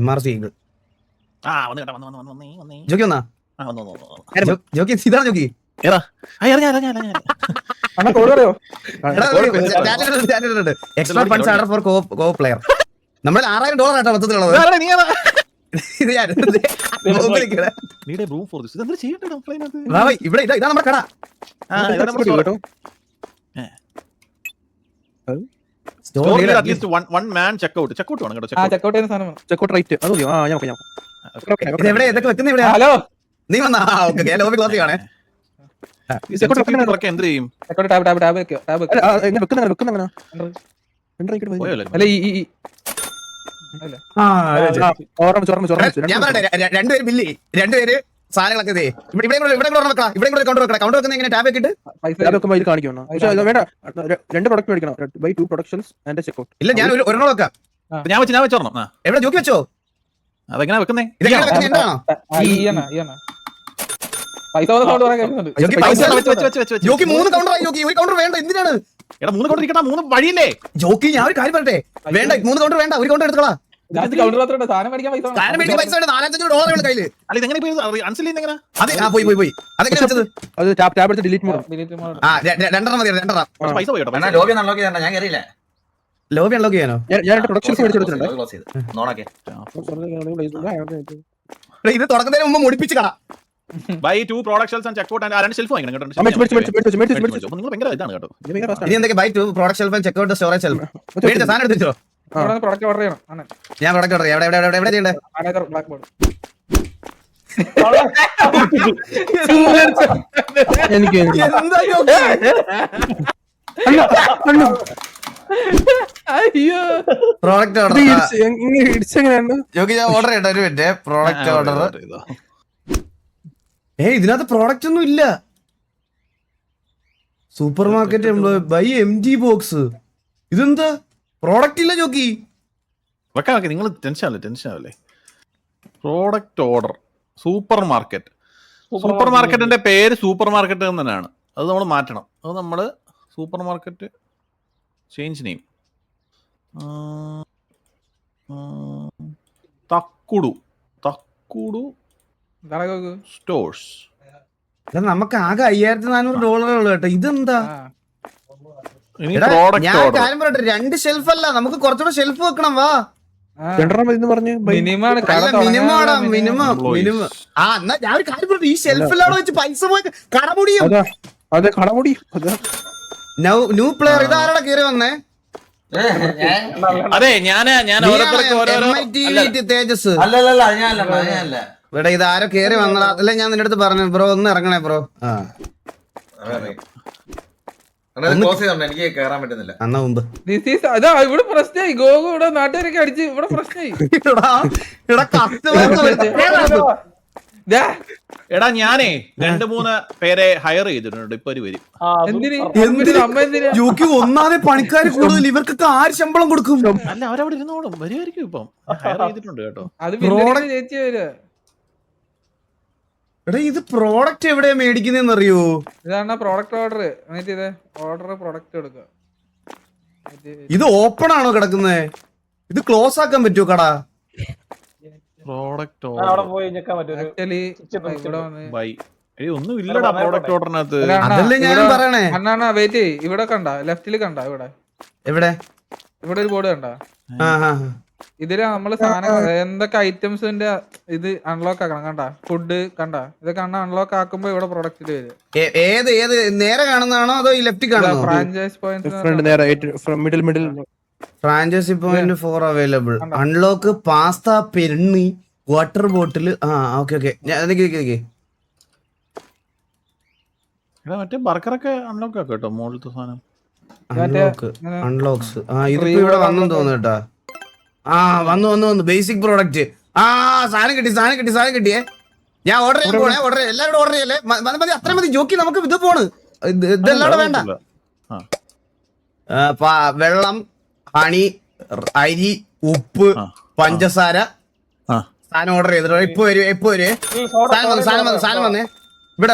MRC Eagle. ജോക്കി വന്നാ ജോക്കി ഇതാണ് ജോക്കി extra funds order for co player. നമ്മൾ $6000 ആട്ടോ മൊത്തത്തിലുള്ളത്. ഇവിടെ ഇതാ നമ്മുടെ കട. ഹലോ നീ വന്നാ ലോബി ക്ലോസ് ചെയ്യണേ. ഞാൻ പറയട്ടെ, രണ്ടുപേര് ബില്ലി, രണ്ടുപേര് സാധനങ്ങളൊക്കെ ഇവിടെ കൗണ്ടർ വെക്കുന്ന എങ്ങനെ ടാബ് വെക്കിട്ട് രണ്ട് പ്രൊഡക്റ്റ് മേടിക്കണം. Buy 2 productions and checkout. ഇല്ല, ഞാൻ ഒരെണ്ണം വെക്കാം. ഞാൻ വെച്ചോളാം. എവിടെ ജോക്കി വെച്ചോ? അതെങ്ങനെ വെക്കുന്നേ? ജോക്കി 3 കൗണ്ടറായി. ജോക്കി ഒരു കൗണ്ടർ വേണ്ട, എന്തിനാണ്? എടാ 3 കൗണ്ടർ ഇരിക്കട്ടാ, 3 വഴിയില്ലേ? ജോക്കി ഞാൻ ഒരു കാര്യം പറയട്ടെ, വേണ്ട 3 കൗണ്ടർ വേണ്ട, ഒരു കൗണ്ടർ എടുത്തോളാം. $4,500 കയ്യില്. അല്ല ഇതെങ്ങനെ അൺസെൽ ചെയ്യുന്ന? അതെ പോയി അതെങ്ങനെ വെച്ചത്? അത് ടാബ് എടുത്ത് ഡിലീറ്റ് മോഡ്. 2 മതി. 2 പൈസ പോയി കേട്ടോ. ലോബി അൺലോക്ക് ചെയ്യണ്ട, ഞാൻ കയറിയില്ല. ലോബി അൺലോക്ക് ചെയ്യാനോ? ഞാൻ പ്രൊഡക്ഷൻസ് മേടിച്ചെടുത്തിട്ടുണ്ട്. ഇത് തുടങ്ങുന്നതിന് മുമ്പ് മുടിപ്പിച്ച് കട. Buy 2 productions and checkout and രണ്ട് ഷെൽഫ് വാങ്ങിക്കണം കേട്ടോ. നിങ്ങൾ ഭയങ്കര ഇതാണ് കേട്ടോ. ഇനി എന്തൊക്കെ buy 2 product shelf and checkout storage shelf. മേടിച്ച സാധനം എടുത്തിട്ടോ. പ്രൊഡക്റ്റ് ഓർഡർ ചെയ്യണം. ഞാൻ പ്രൊഡക്റ്റ് ഓർഡർ ചെയ്യാം. എവിടെ ചെയ്യണ്ടേ? ബ്ലാക്ക് ബോർഡ് എനിക്ക് എന്താ ജോക്കി? പ്രോഡക്റ്റ് ഓർഡർ ഇടിച്ചെങ്ങനെയാണ് ജോക്കി? ഞാൻ ഓർഡർ ചെയ്യട്ടെ, ഒരു മിനിറ്റ്. Product order. ഇതിനകത്ത് പ്രോഡക്റ്റ് ഒന്നും ഇല്ല. Supermarket buy MG box. ഇതെന്താ പ്രോഡക്റ്റ് ഇല്ല ജോക്കി? വെക്കാം. നിങ്ങൾ ടെൻഷൻ ആവല്ലേ. പ്രോഡക്റ്റ് ഓർഡർ സൂപ്പർ മാർക്കറ്റിന്റെ പേര് സൂപ്പർ മാർക്കറ്റ് തന്നെയാണ്. അത് നമ്മൾ മാറ്റണം. അത് നമ്മൾ supermarket change name Thakkudu stores. നമുക്ക് ആകെ $5,400 ഉള്ളു കേട്ടോ. ഇതെന്താ? ഞാൻ കാര്യം പറയട്ടെ, 2 ഷെൽഫ് അല്ല, നമുക്ക് കുറച്ചുകൂടെ ഷെൽഫ് വെക്കണം. വാ, മിനിമം മിനിമം. എന്നാ ഞാൻ ഒരു കാര്യം പറയട്ടെ, ഈ ഷെൽഫിലാണ് വെച്ച് പൈസ പോയി കടമുടിയും. ന്യൂ പ്ലെയർ ഇതാരാടെ കയറി വന്നേ? അതെ ഞാൻ തേജസ്. അല്ലല്ല ഞാനല്ല. ഇവിടെ ഇതാരോ കയറി വന്നടാ. അല്ല, ഞാൻ നിന്റെ അടുത്ത് പറഞ്ഞു ബ്രോ ഒന്ന് ഇറങ്ങണേ ബ്രോ. എനിക്ക് കയറാൻ പറ്റുന്നില്ല. അന്നാ മുമ്പ് ഇവിടെ പ്രശ്നമായി. ഗോഗു ഇവിടെ നാട്ടുകാരൊക്കെ അടിച്ച് ഇവിടെ പ്രശ്നമായി. എടാ ഞാനേ 2-3 പേരെ ഹയർ ചെയ്തിട്ടുണ്ട്. ഇപ്പൊ വരും. ജോക്കി ഒന്നാമതെ പണിക്കാർ കൂടുതൽ, ഇവർക്കൊക്കെ ആര് ശമ്പളം കൊടുക്കും? അല്ല അവരവിടെ ഇരുന്നോളും, വരുമായിരിക്കും. ഇപ്പം ഹയർ ചെയ്തിട്ടുണ്ട് കേട്ടോ. അത് ചേച്ചി വരിക. എടാ ഇത് പ്രോഡക്റ്റ് എവിടെയാ മേടിക്കുന്നതെന്ന് അറിയോ? ഇതാണ് പ്രോഡക്റ്റ് ഓർഡർ. പ്രൊഡക്റ്റ് എടുക്കുക. ഇത് ഓപ്പൺ ആണോ കിടക്കുന്നത്? ഇത് ക്ലോസ് ആക്കാൻ പറ്റുമോ കട? പ്രോഡക്റ്റ് ഒന്നും ഇല്ലടാ പ്രോഡക്റ്റ് ഓർഡറിനകത്ത്. അതല്ലേ ഞാൻ പറയണേ. അണ്ണാ വെയിറ്റ്, ഇവിടെ കണ്ട ലെഫ്റ്റില് കണ്ട ഇവിടെ ഒരു ബോർഡ് കണ്ട. ഇതില് നമ്മള് സാധനം എന്തൊക്കെ ഐറ്റംസിന്റെ ഇത് അൺലോക്ക് ആക്കണം. കണ്ട ഫുഡ് കണ്ട, ഇതൊക്കെ അൺലോക്ക് ആക്കുമ്പോ ഇവിടെ പ്രൊഡക്റ്റില് വരും. ഏത് നേരെ കാണുന്നതാണോ അതോ ഈ ലെഫ്റ്റ് കാണുന്നോ? Franchise point franchisee point 4 available. Unlock pasta, പെരുണ്ണി, വാട്ടർ ബോട്ടിൽ. ഓക്കെ മറ്റേ ബർഗറൊക്കെ അൺലോക്ക് ആക്കാം കേട്ടോ. മുകളിലത്തെ സാധനം അൺലോക്സ്. ഇതിപ്പോ ഇവിടെ വന്നു തോന്നുന്നു കേട്ടാ. വന്നു ബേസിക് പ്രോഡക്റ്റ്. സാധനം കിട്ടിയേ. ഞാൻ ഓർഡർ ചെയ്യാൻ എല്ലാവരും ഓർഡർ ചെയ്യല്ലേ? മതി, അത്ര മതി ജോക്കി. നമുക്ക് ഇത് പോണ്. ഇതെല്ലാം വേണ്ട. വെള്ളം, ഹണി, അരി, ഉപ്പ്, പഞ്ചസാര. സാധനം ഓർഡർ ചെയ്തിട്ടോ. ഇപ്പൊ വരും. സാധനം വന്നേ. ഇവിടെ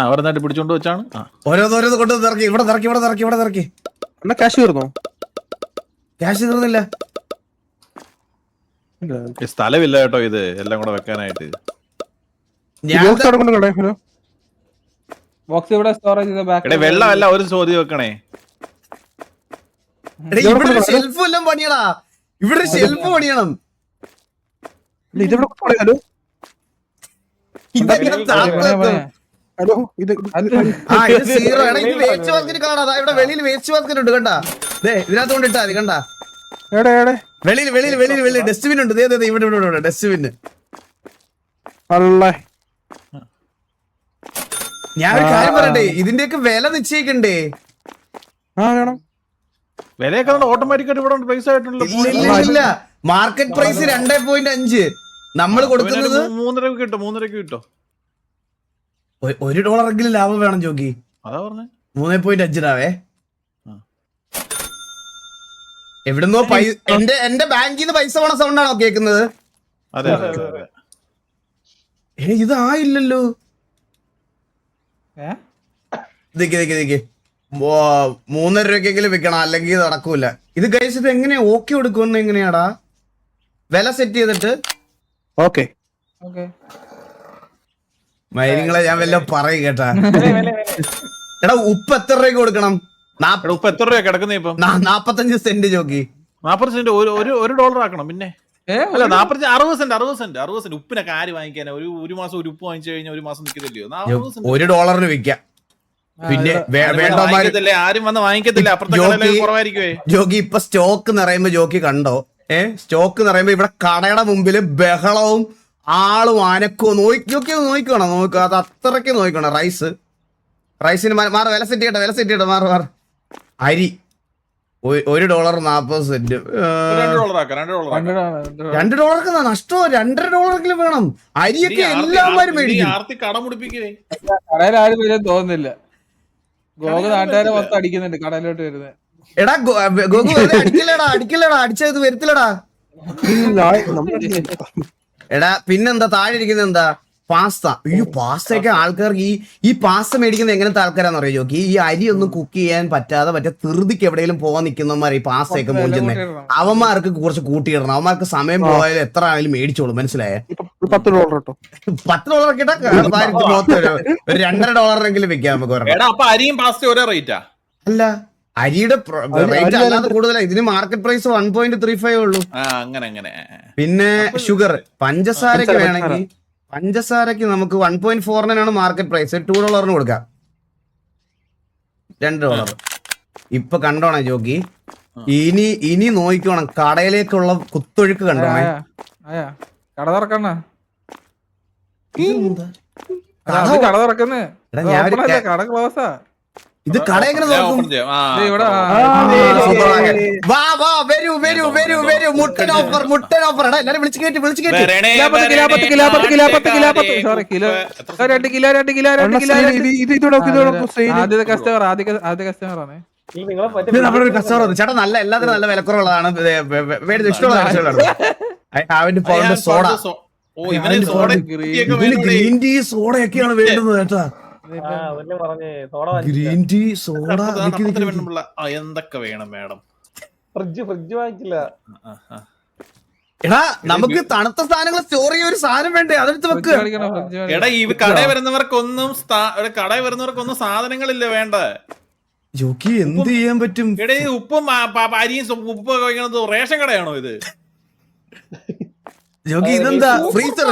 ഓരോന്നായിട്ട് പിടിച്ചോണ്ട് വെച്ചാണ്. ഓരോന്ന് കൊണ്ട് ഇറക്കി. ഇവിടെ ഇറക്കി. എന്നാ ക്യാഷ് തീർന്നോ? ക്യാഷ് തീർന്നില്ല. ഈ സ്ഥലമില്ല കേട്ടോ ഇത് എല്ലാം കൂടെ വെക്കാനായിട്ട്. ഞാൻ ബോക്സ് അവിടെ കൊണ്ട് കളയാം. ഹലോ ബോക്സ് ഇവിടെ സ്റ്റോറേജ് ചെയ്ത ബാക്ക് എടേ വെള്ളമല്ല ഒരു ചോദ്യം വെക്കണേ. എടേ, ഇവിടെ ഒരു ഷെൽഫ് എല്ലാം പണിയടാ. ഇവിടെ ഷെൽഫ് പണിയണം. ഇതെവിടെ കളയാലോ? ഇതെങ്ങനെ താഴ്ത്തും? ഹലോ ഇത് ആ ഇത് സീറോ. എടാ ഇത് വേസ്റ്റ് ബാസ്കറ്റ് കാണാ. ഇവിടെ വെളിയിൽ വേസ്റ്റ് ബാസ്കറ്റ് ഉണ്ട് കണ്ടാ. ദേ ഇതിനകത്ത് കൊണ്ടിട്ടാ മതി കണ്ടാ. എവിടെ എവിടെ? വെളിയിൽ ഡസ്റ്റ്ബിൻ ഉണ്ട്. ദേ ഇവിടെ ഡസ്റ്റ്ബിൻ. അല്ലേ ഞാൻ ഒരു കാര്യം പറയട്ടെ, ഇതിന്റെയൊക്കെ വില നിശ്ചയിക്കണ്ടേ? വേണം. വിലയൊക്കെ ഓട്ടോമാറ്റിക്കായിട്ട് ഇവിടെ പ്രൈസ് ആയിട്ടുണ്ടല്ലോ. ഇല്ല മാർക്കറ്റ് പ്രൈസ് 2.5. നമ്മൾ കൊടുക്കുന്നത് 3.5 കിട്ടും. 3.5 കിട്ടും. $1 ലാഭം വേണം ജോക്കി. അതാ പറഞ്ഞേ 3.5 എവിടുന്നോ എന്റെ ബാങ്കിൽ നിന്ന് പൈസ പോണ സൗണ്ടാണോ കേൾക്കുന്നത്? അതെ. ഇതായില്ലല്ലോ. ദിക്ക് 3.5 രൂപക്കെങ്കിലും വിൽക്കണം, അല്ലെങ്കിൽ ഇത് നടക്കൂല. ഇത് ഗൈസ് ഇത് എങ്ങനെയാ ഓക്കെ കൊടുക്കുമെന്ന് എങ്ങനെയാടാ വില സെറ്റ് ചെയ്തിട്ട്? ഓക്കെ മൈനിങ്ങളെ ഞാൻ വല്ല പറയും കേട്ടാ. എടാ ഉപ്പ് എത്ര രൂപയ്ക്ക് കൊടുക്കണം? ഉപ്പ് എത്ര രൂപ കിടക്കുന്നേ ഇപ്പം? 45 സെന്റ് ജോക്കി. 40 സെന്റ് $1 ആക്കണം. പിന്നെ അല്ല 60 സെന്റ്. ഉപ്പിനൊക്കെ ആര് വാങ്ങിക്കാനാ? ഒരു മാസം ഒരു ഉപ്പ് വാങ്ങിച്ചു കഴിഞ്ഞാൽ ഒരു മാസം നിൽക്കത്തില്ലയോ? $1 വിൽക്കാം. പിന്നെ വേണ്ടമാര് ആരും വന്ന് വാങ്ങിക്കത്തില്ല. അപ്പുറത്തെ കുറവായിരിക്കുവേ. ജോക്കി ഇപ്പൊ സ്റ്റോക്ക് നിറയുമ്പോ ജോക്കി കണ്ടോ? സ്റ്റോക്ക് നിറയുമ്പോ ഇവിടെ കടയുടെ മുമ്പില് ബഹളവും ആളും അനക്കോ നോക്കണം. അത് അത്രയ്ക്ക് നോക്കണം. റൈസിന് മാറി വില സെറ്റ് ചെയ്യട്ടെ. മാറി അരി $1.40. $2 നഷ്ടമോ? $2.50 വേണം. അരിയൊക്കെ എല്ലാവരും മേടിക്കും. കടയിൽ ആരും വരും തോന്നുന്നില്ല. ഗോക നാട്ടുകാരെ മൊത്തം അടിക്കുന്നുണ്ട് കടയിലോട്ട് വരുന്നത്. എടാ ഗോകു അടിക്കല്ലടാ അടിച്ചത് വരത്തില്ലടാ. എടാ പിന്നെന്താ താഴെ ഇരിക്കുന്നത്? എന്താ പാസ്ത? അയ്യോ പാസ്തയൊക്കെ ആൾക്കാർക്ക് ഈ പാസ്ത മേടിക്കുന്നത് എങ്ങനത്തെ ആൾക്കാരാന്ന് അറിയോ ജോക്കി? ഈ അരി ഒന്നും കുക്ക് ചെയ്യാൻ പറ്റാതെ മറ്റേ ധൃതിക്ക് എവിടെയെങ്കിലും പോകാൻ നിൽക്കുന്നവന്മാർ ഈ പാസ്തയൊക്കെ മേടിച്ചേ. അവന്മാർക്ക് കുറച്ച് കൂട്ടിയിടണം. അവന്മാർക്ക് സമയം പോയാലും എത്ര ആണെങ്കിലും മേടിച്ചോളൂ. മനസ്സിലായേ? $10 കേട്ടോ. $10 കിട്ടാ ഒരു $2.50 വെക്കാം നമുക്ക്. അരിയും പാസ്ത ഒരേ റേറ്റാ? അല്ല അരിയുടെ റേറ്റ് അല്ലാതെ കൂടുതലാണ്. ഇതിന് മാർക്കറ്റ് പ്രൈസ് 1.35 ഉള്ളൂ. അങ്ങനെ. പിന്നെ ഷുഗർ പഞ്ചസാരക്ക് വേണമെങ്കിൽ പഞ്ചസാരക്ക് നമുക്ക് 1.49 മാർക്കറ്റ് പ്രൈസ്. $2 കൊടുക്കാം. $2. ഇപ്പൊ കണ്ടോണേ ജോക്കി, ഇനി നോക്കിക്കോണം കടയിലേക്കുള്ള കുത്തൊഴുക്ക് കണ്ടോണേ. കട തുറക്കണ കട തുറക്കുന്നേ. കട ക്ലോസാ. ഇത് കട എങ്ങനെ നോക്കും? മുട്ടൻ ഓഫർ. എല്ലാരും വിളിച്ചു കയറ്റി. ആദ്യത്തെ കസ്റ്റമർ ആണ്. നമ്മുടെ ഒരു കസ്റ്റമർ ചേട്ടാ നല്ല എല്ലാത്തിനും നല്ല വിലക്കുറവുള്ളതാണ്. ഇഷ്ടമുള്ള സോഡ. ഗ്രീൻ ടീ സോഡയൊക്കെയാണ് വേണ്ടുന്നത് കേട്ടാ. ഗ്രീൻ ടീ സോഡ എന്തൊക്കെ വേണം മാഡം? ഫ്രിഡ്ജ് വാങ്ങിക്കില്ല. എടാ നമുക്ക് തണുത്ത സാധനങ്ങൾ സ്റ്റോർ ചെയ്യാൻ ഒരു സാധനം വേണ്ടേ? അതെടുത്ത് വെക്കുക. എടാ ഈ കടയിൽ വരുന്നവർക്കൊന്നും സാധനങ്ങളില്ല വേണ്ട ജോക്കി. എന്ത് ചെയ്യാൻ പറ്റും? എടേ ഉപ്പും അരിയും ഉപ്പ് കഴിക്കണത് റേഷൻ കടയാണോ ഇത്? ജോക്കി ഇതെന്താ ഫ്രീസർ?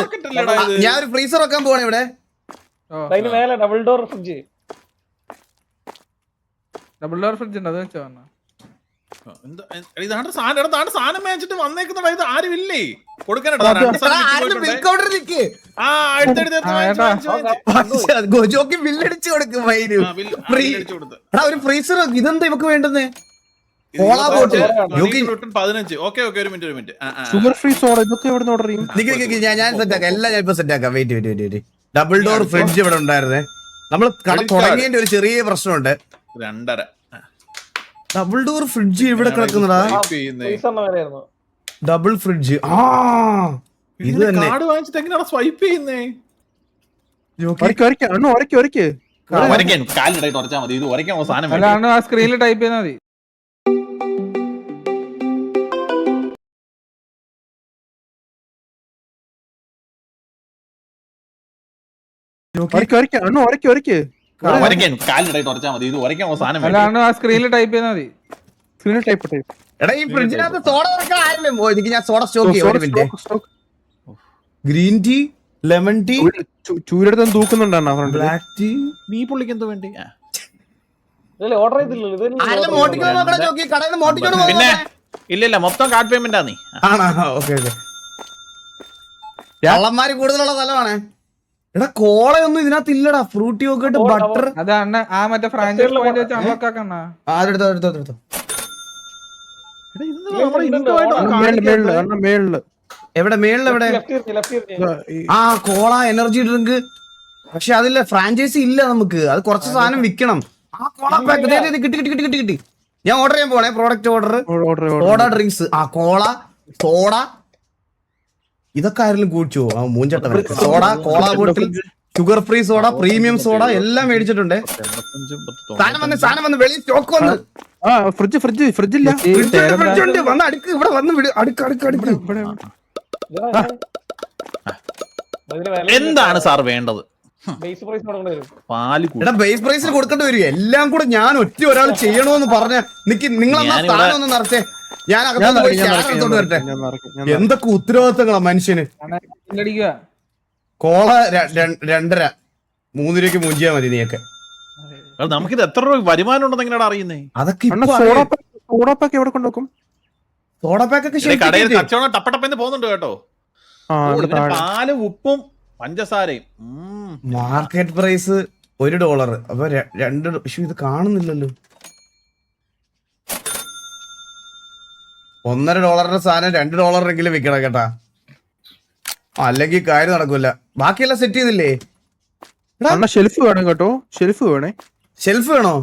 ഞാൻ ഒരു ഫ്രീസർ വെക്കാൻ പോവാണ് ഇവിടെ. ഡബിൾ ഡോർ ഫ്രിഡ്ജ് ഉണ്ട്. അത് വെച്ചോ സാധനം മേടിച്ചിട്ട് വന്നേക്കുന്ന ഇത് ആരുമില്ലേ ജോക്കി ബില്ലടിച്ചു കൊടുക്കും. ഒരു ഫ്രീസർ ഇതെന്താ ഇവക്ക് വേണ്ടത്? ഷുഗർ ഫ്രീ സോഡ ഇതൊക്കെ എവിടെ ഓർഡർ ചെയ്യും? ഞാൻ സെറ്റാക്കാം. എല്ലാം ഞാൻ ഇപ്പൊ സെറ്റാക്കാം. വെയിറ്റ്. ഡബിൾ ഡോർ ഫ്രിഡ്ജ് ഇവിടെ ഉണ്ടായിരുന്നേ. നമ്മൾ കട തുടങ്ങിയതിന്റെ ഒരു ചെറിയ പ്രശ്നമുണ്ട്. 2.5 ഡബിൾ ഡോർ ഫ്രിഡ്ജ് ഇവിടെ കിടക്കുന്നടാ. Double fridge. ഇത് തന്നെ വാങ്ങിച്ചിട്ട് എങ്ങനെയാണ് സ്വൈപ്പ് ചെയ്യുന്നേ? സ്ക്രീനിൽ ടൈപ്പ് ചെയ്താൽ മതി. ഒരയ്ക്ക് ഉരയ്ക്കാൻ കാലിടായിട്ട് ഉറച്ചാൽ മതി. ഇത് ഉരയ്ക്കാൻ സാധനം വേണ്ട. അല്ലാണ്ട് ആ സ്ക്രീനിൽ ടൈപ്പ് ചെയ്താൽ മതി. സ്ക്രീനിൽ ടൈപ്പ് എടാ ഈ ഫ്രിഡ്ജിനകത്ത് സോഡ ഇറക്കാൻ ആരില്ലേ? എനിക്ക് ഞാൻ സോഡ സ്റ്റോക്ക് ചെയ്യാം ഒരു minute. Green tea, lemon tea, ചൂരെടുത്ത് തൂക്കുന്നുണ്ടാ ഫ്രണ്ട്. Black tea. നീ പുള്ളിക്ക് എന്ത് വേണ്ടി? ഓർഡർ ചെയ്തില്ലല്ലോ ആരെല്ലാം മോട്ടിക്കോ നോക്കണേ ചോക്കി, കടയിൽ നിന്ന് മോട്ടിക്കോട് പിന്നെ ഇല്ല മൊത്തം കാർഡ് പേയ്മെന്റാ നീ. ആണോ? Okay okay. കള്ളന്മാര് കൂടുതലുള്ള സ്ഥലമാണ്. എടാ കോളയൊന്നും ഇതിനകത്ത് ഇല്ലടാ. Frooti yogurt, butter. അത് അണ്ണ ആ മറ്റേ ഫ്രാഞ്ചൈസ് പോയിന്റ് വെച്ച് അൺലോക്ക് ആക്കണ. അതെടുത്തോ. മേളില് എവിടെ? മേളിലെവിടെ? ആ കോള, എനർജി ഡ്രിങ്ക്. പക്ഷെ അതില്ല, ഫ്രാഞ്ചൈസി ഇല്ല നമുക്ക്. അത് കുറച്ച് സാധനം വിൽക്കണം. ആ കോള പാക്ക് കിട്ടി. ഞാൻ ഓർഡർ ചെയ്യാൻ പോണേ. Product soda drinks. ആ കോള, സോഡ, ഇതൊക്കെ ആരെങ്കിലും കുടിച്ചോ? ആ മൂഞ്ചട്ട soda, cola bottle, sugar free soda, premium soda എല്ലാം മേടിച്ചിട്ടുണ്ട്. സാധനം വന്ന് വെളിയിൽ സ്റ്റോക്ക് വന്ന്. ഫ്രിഡ്ജില്ല. ഫ്രിഡ്ജുണ്ട്. വന്ന് അടുക്ക്. ഇവിടെ വന്ന് വിട്. അടുക്ക്. എന്താണ് സാർ വേണ്ടത്? ബേസ് പ്രൈസ് കൊടുക്കേണ്ടി വരും. പാല് എടാ ബേസ് പ്രൈസിൽ കൊടുക്കേണ്ടി വരും. എല്ലാം കൂടെ ഞാൻ ഒരാൾ ചെയ്യണോന്ന് പറഞ്ഞ നിങ്ങളെന്നാ സ്ഥാനം ഒന്ന് നിറച്ചേ. ഞാൻ അകത്തോട്ട് പോയി ചാനൽ എടുത്തോണ്ട് വരട്ടെ. എന്തൊക്കെ ഉത്തരവാദിത്തങ്ങളാ മനുഷ്യന്. അടിക്കുക. കോള 2.5 3 രൂപയ്ക്ക് മൂഞ്ചിയാ മതി നീയൊക്കെ. നമുക്കിത് എത്ര രൂപ വരുമാനം ഉണ്ടെന്ന് എങ്ങനെയാണ് അറിയുന്നേ? അതൊക്കെ സോഡാപ്പാക്ക് എവിടെ കൊണ്ടുവെക്കും? സോഡ പാക്കൊക്കെ കടയിൽ കച്ചവടം ടപ്പടപ്പെന്ന് പോകുന്നുണ്ട് കേട്ടോ. പാല്, ഉപ്പും പഞ്ചസാരയും. Market price $1. അപ്പൊ 2. പക്ഷെ ഇത് കാണുന്നില്ലല്ലോ. $1.5 സാധനം $2 വിൽക്കണം കേട്ടാ. അല്ലെങ്കിൽ കാര്യം നടക്കൂല. ബാക്കിയെല്ലാം സെറ്റ് ചെയ്തില്ലേ? ഷെൽഫ് വേണം കേട്ടോ. ഷെൽഫ് വേണോ?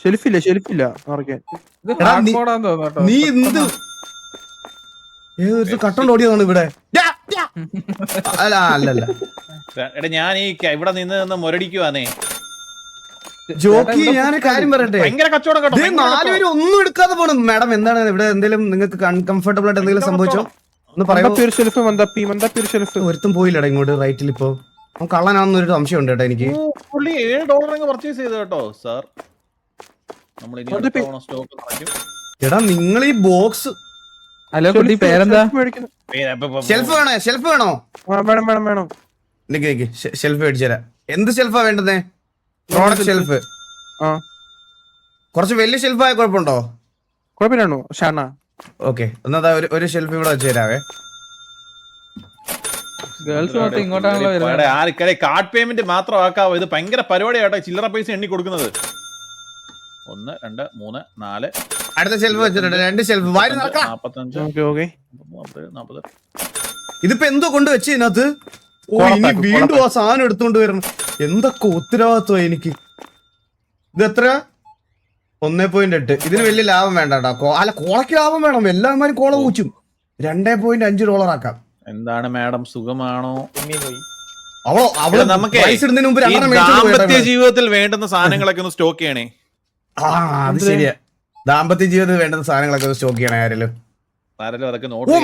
ഷെൽഫില്ല നിറയ്ക്കാൻ. നീ എന്ത് ഏതൊരു കട്ടോണ്ട് ഓടിയതാണ് ഇവിടെ. അല്ല എടാ ഞാൻ ഈ ഇവിടെ നിന്ന് മുരടിക്കുവാന്നേ. ജോക്കി ഞാനൊരു കാര്യം പറയട്ടെ. ഭയങ്കര കച്ചവടം കേട്ടോ. 4 പേര് ഒന്നും എടുക്കാതെ പോണം. മാഡം എന്താണ് ഇവിടെ? എന്തെങ്കിലും നിങ്ങൾക്ക് അൺകംഫർട്ടബിൾ ആയിട്ട് എന്തെങ്കിലും സംഭവിച്ചോ ഒന്ന് പറയാമോ? ഷെൽഫ് ഒരുത്തും പോയില്ലടാ ഇങ്ങോട്ട് റൈറ്റിൽ. ഇപ്പൊ കള്ളനാണെന്നൊരു സംശയം ഉണ്ട് കേട്ടോ എനിക്ക്. പുള്ളി $7 പർച്ചേസ് ചെയ്തു കേട്ടോ സാർ. എടാ നിങ്ങൾ ഈ ബോക്സ് ഹലോ കുട്ടി പേരെന്താ? ഷെൽഫ് വേണോ? വേണം. നിക്ക് ഷെൽഫ് മേടിച്ചു തരാം. എന്ത് ഷെൽഫാ വേണ്ടതേ? Product shelf. കുറച്ച് വലിയ ഷെൽഫായ കുഴപ്പമുണ്ടോ? കുഴപ്പമില്ലാണോ ഷാണ? ഓക്കെ എന്നാ ഒരു ഷെൽഫ് ഇവിടെ വെച്ച് തരാവേ. ഗേൾസ് മൊത്തം ഇങ്ങോട്ടാണല്ലോ വരുന്നത്. ആർക്കടെ കാർഡ് പേയ്മെന്റ് മാത്രം ആക്കാവോ? ഇത് ഭയങ്കര പരിപാടിയാട്ടോ. ചില്ലറ പൈസ എണ്ണി കൊടുക്കുന്നത്. 1 2 3 4. അടുത്ത ഷെൽഫ് വെച്ചിട്ടുണ്ട്. 2 ഷെൽഫ്. 45 40. ഇതിപ്പോ എന്തോ കൊണ്ട് വെച്ച് ഇതിനകത്ത്. ഇനി വീണ്ടും ആ സാധനം എടുത്തോണ്ട് വരണം. എന്തൊക്കെ ഉത്തരവാദിത്വം എനിക്ക്. ഇത് എത്ര? 1.8. ഇതിന് വലിയ ലാഭം വേണ്ട കേട്ടോ. അല്ല കോളയ്ക്ക് ലാഭം വേണം. എല്ലാവരും കോള പൂച്ചും. $2.5 ആക്കാം. എന്താണ് മാഡം സുഖമാണോ? നമുക്ക് ദാമ്പത്യ ജീവിതത്തിൽ വേണ്ടുന്ന സാധനങ്ങളൊക്കെ ഒന്ന് സ്റ്റോക്ക് ചെയ്യണേ. അത് ശരിയാ. ദാമ്പത്യ ജീവിതത്തിൽ വേണ്ടുന്ന സാധനങ്ങളൊക്കെ ഒന്ന് സ്റ്റോക്ക് ചെയ്യണേ ആരെങ്കിലും.